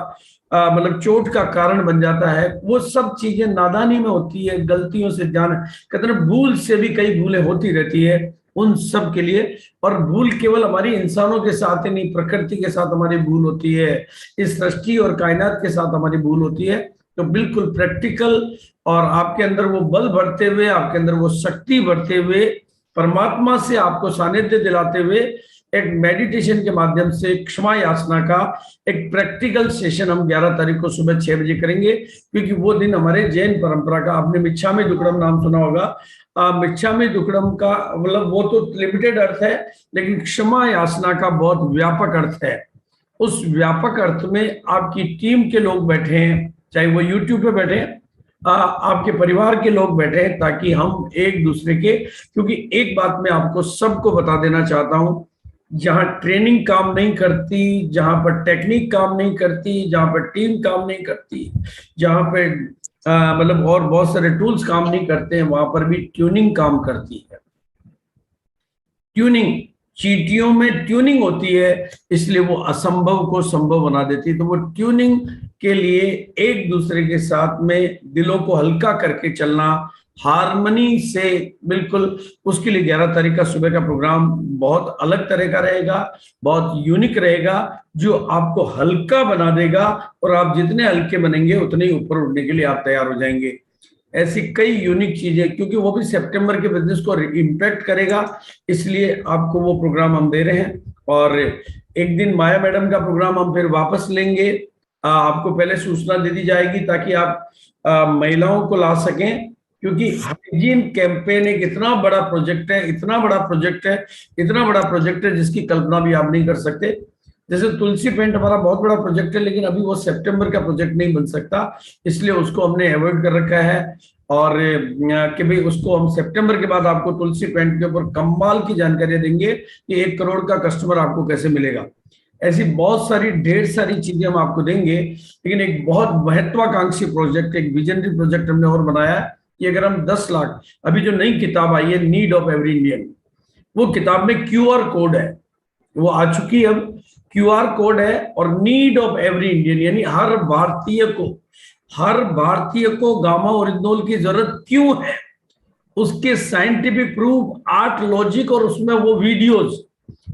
मतलब चोट का कारण बन जाता है। वो सब चीजें नादानी में होती है, गलतियों से, जान कहते हैं भूल से भी कई भूलें होती रहती है, उन सब के लिए। और भूल केवल हमारी इंसानों के साथ ही नहीं, प्रकृति के साथ हमारी भूल होती है, इस सृष्टि और कायनात के साथ हमारी भूल होती है। तो बिल्कुल प्रैक्टिकल और आपके अंदर वो बल भरते हुए, आपके अंदर वो शक्ति भरते हुए, परमात्मा से आपको सानिध्य दिलाते हुए एक मेडिटेशन के माध्यम से क्षमा याचना का एक प्रैक्टिकल सेशन हम 11 तारीख को सुबह 6 बजे करेंगे, क्योंकि वो दिन हमारे जैन परंपरा का, आपने मिच्छामी दुक्कड़म नाम सुना होगा। मिच्छामी दुक्कड़म का मतलब वो तो लिमिटेड अर्थ है, लेकिन क्षमा याचना का बहुत व्यापक अर्थ है। उस व्यापक अर्थ में आपकी टीम के लोग बैठे हैं, चाहे वो यूट्यूब पे बैठे हैं, आपके परिवार के लोग बैठे हैं, ताकि हम एक दूसरे के, क्योंकि एक बात मैं आपको सबको बता देना चाहता हूं, जहां ट्रेनिंग काम नहीं करती, जहां पर टेक्निक काम नहीं करती, जहां पर टीम काम नहीं करती, जहां पे मतलब और बहुत सारे टूल्स काम नहीं करते हैं, वहां पर भी ट्यूनिंग काम करती है। ट्यूनिंग, चींटियों में ट्यूनिंग होती है, इसलिए वो असंभव को संभव बना देती है। तो वो ट्यूनिंग के लिए एक दूसरे के साथ में दिलों को हल्का करके चलना, हार्मनी से बिल्कुल, उसके लिए 11 तारीख का सुबह का प्रोग्राम बहुत अलग तरह का रहेगा, बहुत यूनिक रहेगा, जो आपको हल्का बना देगा, और आप जितने हल्के बनेंगे उतने ही ऊपर उठने के लिए आप तैयार हो जाएंगे। ऐसी कई यूनिक चीजें, क्योंकि वो भी सितंबर के बिजनेस को इम्पैक्ट करेगा, इसलिए आपको वो प्रोग्राम हम दे रहे हैं। और एक दिन माया मैडम का प्रोग्राम हम फिर वापस लेंगे, आपको पहले सूचना दे दी जाएगी, ताकि आप महिलाओं को ला सकें, क्योंकि हाइजीन कैंपेन एक इतना बड़ा प्रोजेक्ट है, इतना बड़ा प्रोजेक्ट है, इतना बड़ा प्रोजेक्ट है, जिसकी कल्पना भी आप नहीं कर सकते। जैसे तुलसी पेंट हमारा बहुत बड़ा प्रोजेक्ट है, लेकिन अभी वो सितंबर का प्रोजेक्ट नहीं बन सकता, इसलिए उसको हमने अवॉइड कर रखा है। और कि भाई उसको हम सितंबर के बाद आपको तुलसी पेंट के ऊपर कमाल की जानकारी देंगे कि 1 करोड़ का कस्टमर आपको कैसे मिलेगा। ऐसी बहुत सारी ढेर सारी चीजें हम आपको देंगे, लेकिन एक बहुत महत्वाकांक्षी प्रोजेक्ट, एक विजनरी प्रोजेक्ट हमने और बनाया है कि अगर हम 10 लाख, अभी जो नई किताब आई है नीड ऑफ एवरी इंडियन, वो किताब में QR कोड है, वो आ चुकी है, अब QR कोड है, और नीड ऑफ एवरी इंडियन यानी हर भारतीय को गामा ओरिजिनल की जरूरत क्यों है, उसके साइंटिफिक प्रूफ, आर्ट, लॉजिक, और उसमें वो वीडियोस,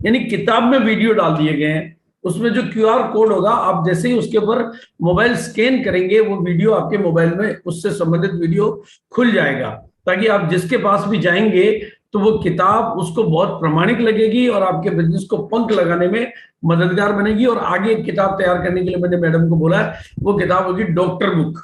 यानी किताब में वीडियो डाल दिए गए हैं। उसमें जो QR कोड होगा, आप जैसे ही उसके ऊपर मोबाइल स्कैन करेंगे, वो वीडियो आपके मोबाइल में, उससे संबंधित वीडियो खुल जाएगा, ताकि आप जिसके पास भी जाएंगे तो वो किताब उसको बहुत प्रामाणिक लगेगी, और आपके बिजनेस को पंख लगाने में मददगार बनेगी। और आगे एक किताब तैयार करने के लिए मैंने मैडम को बोला है, वो किताब होगी डॉक्टर बुक,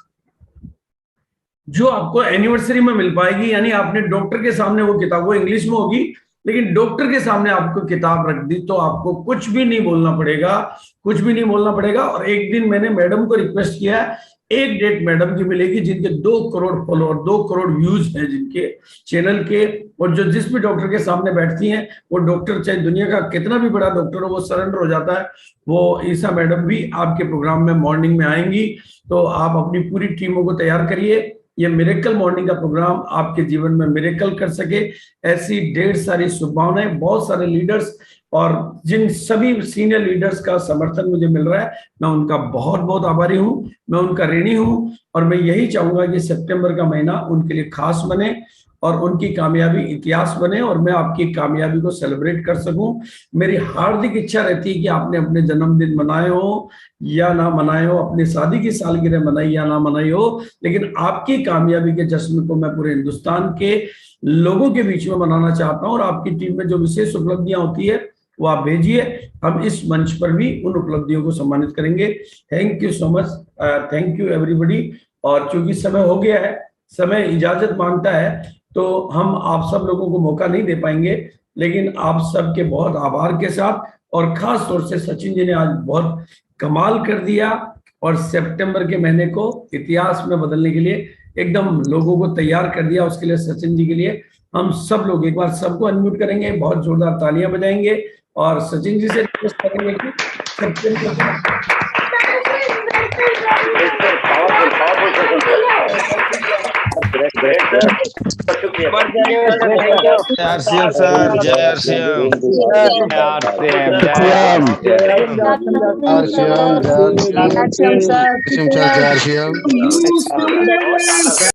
जो आपको एनिवर्सरी में मिल पाएगी। यानी आपने डॉक्टर के सामने वो किताब, वो इंग्लिश में होगी, लेकिन डॉक्टर के सामने आपको किताब रख दी तो आपको कुछ भी नहीं बोलना पड़ेगा, कुछ भी नहीं बोलना पड़ेगा। और एक दिन मैंने मैडम को रिक्वेस्ट किया, एक डेट मैडम की मिलेगी जिनके 2 करोड़ फॉलोअर, 2 करोड़ व्यूज हैं जिनके चैनल के, और जो जिस भी डॉक्टर के सामने बैठती हैं, वो डॉक्टर चाहे दुनिया का कितना भी बड़ा डॉक्टर हो, वो सरेंडर हो जाता है। वो ईसा मैडम भी आपके प्रोग्राम में मॉर्निंग में आएंगी, तो आप अपनी पूरी टीमों को तैयार करिए। ये मिरेकल मॉर्निंग का प्रोग्राम आपके जीवन में मिरेकल कर सके, ऐसी ढेर सारी शुभकामनाएं। बहुत सारे लीडर्स और जिन सभी सीनियर लीडर्स का समर्थन मुझे मिल रहा है, मैं उनका बहुत बहुत आभारी हूं, मैं उनका ऋणी हूं, और मैं यही चाहूंगा कि सितंबर का महीना उनके लिए खास बने और उनकी कामयाबी इतिहास बने, और मैं आपकी कामयाबी को सेलिब्रेट कर सकूं। मेरी हार्दिक इच्छा रहती है कि आपने अपने जन्मदिन मनाए हो या ना मनाए हो, अपनी शादी की सालगिरह मनाई या ना मनाई हो, लेकिन आपकी कामयाबी के जश्न को मैं पूरे हिंदुस्तान के लोगों के बीच में मनाना चाहता हूं। और आपकी टीम में जो विशेष उपलब्धियां होती है वो आप भेजिए, हम इस मंच पर भी उन उपलब्धियों को सम्मानित करेंगे। Thank you so much, thank you everybody. और चूंकि समय हो गया है, समय इजाजत मांगता है, तो हम आप सब लोगों को मौका नहीं दे पाएंगे, लेकिन आप सबके बहुत आभार के साथ, और खास तौर से सचिन जी ने आज बहुत कमाल कर दिया, और सितंबर के महीने को इतिहास में बदलने के लिए एकदम लोगों को तैयार कर दिया। उसके लिए सचिन जी के लिए हम सब लोग एक बार सबको अनम्यूट करेंगे, बहुत जोरदार तालियां बजाएंगे, और सचिन जी से रिक्वेस्ट करेंगे कि आरसीएम सर, जय आरसीएम, जय आरसीएम सर।